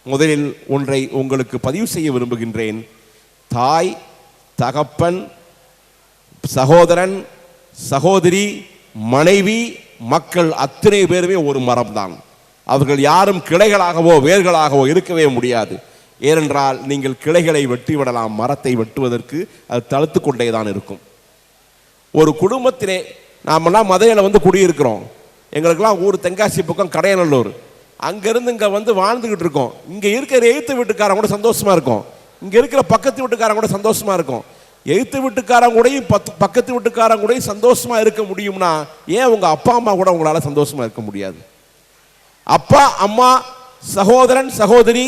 முதலில் ஒன்றை உங்களுக்கு பதிவு செய்ய விரும்புகின்றேன். தாய் தகப்பன் சகோதரன் சகோதரி மனைவி மக்கள் அத்தனை பேருமே ஒரு மரம்தான். அவர்கள் யாரும் கிளைகளாகவோ வேர்களாகவோ இருக்கவே முடியாது. ஏனென்றால் நீங்கள் கிளைகளை வெட்டிவிடலாம், மரத்தை வெட்டுவதற்கு அது தடுத்து கொண்டே தான் இருக்கும். ஒரு குடும்பத்திலே நாமெல்லாம் மதுரையில் வந்து குடியிருக்கிறோம். எங்களுக்கெல்லாம் ஊர் தென்காசி பக்கம் கடையநல்லூர். அங்கேருந்து இங்கே வந்து வாழ்ந்துக்கிட்டு இருக்கோம். இங்கே இருக்கிற எய்த்து வீட்டுக்காரங்க கூட சந்தோஷமாக இருக்கும், இங்கே இருக்கிற பக்கத்து வீட்டுக்காரங்க கூட சந்தோஷமாக இருக்கும். எய்த்து வீட்டுக்காரங்க கூடயும் பக்கத்து வீட்டுக்காரங்க கூடயும் சந்தோஷமாக இருக்க முடியும்னா ஏன் உங்கள் அப்பா அம்மா கூட உங்களால் சந்தோஷமாக இருக்க முடியாது? அப்பா அம்மா சகோதரன் சகோதரி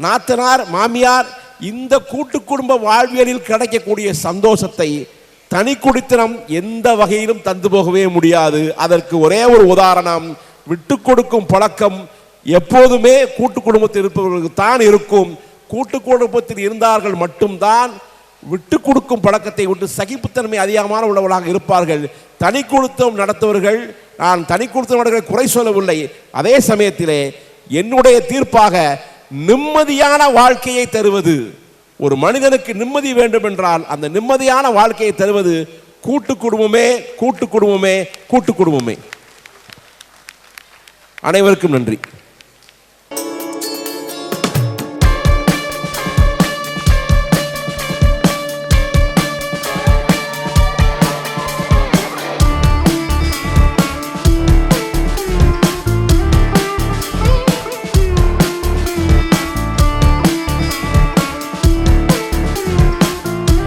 நாத்தனார் மாமியார் இந்த கூட்டு குடும்ப வாழ்வியலில் கிடைக்கக்கூடிய சந்தோஷத்தை தனி குடித்தனம் எந்த வகையிலும் தந்து போகவே முடியாது. அதற்கு ஒரே ஒரு உதாரணம், விட்டு கொடுக்கும் பழக்கம் எப்போதுமே கூட்டு குடும்பத்தில் இருப்பவர்களுக்கு தான் இருக்கும். கூட்டு குடும்பத்தில் இருந்தார்கள் மட்டும்தான் விட்டு கொடுக்கும் பழக்கத்தை விட்டு சகிப்புத்தன்மை அதிகமான உள்ளவர்களாக இருப்பார்கள். தனி குடுத்தம் நடத்துவர்கள், நான் தனி குடுத்தம் நடத்த குறை சொல்லவில்லை, அதே சமயத்திலே என்னுடைய தீர்ப்பாக நிம்மதியான வாழ்க்கையை தருவது, ஒரு மனிதனுக்கு நிம்மதி வேண்டும் என்றால் அந்த நிம்மதியான வாழ்க்கையை தருவது கூட்டு குடும்பமே கூட்டு குடும்பமே கூட்டு குடும்பமே. அனைவருக்கும் நன்றி.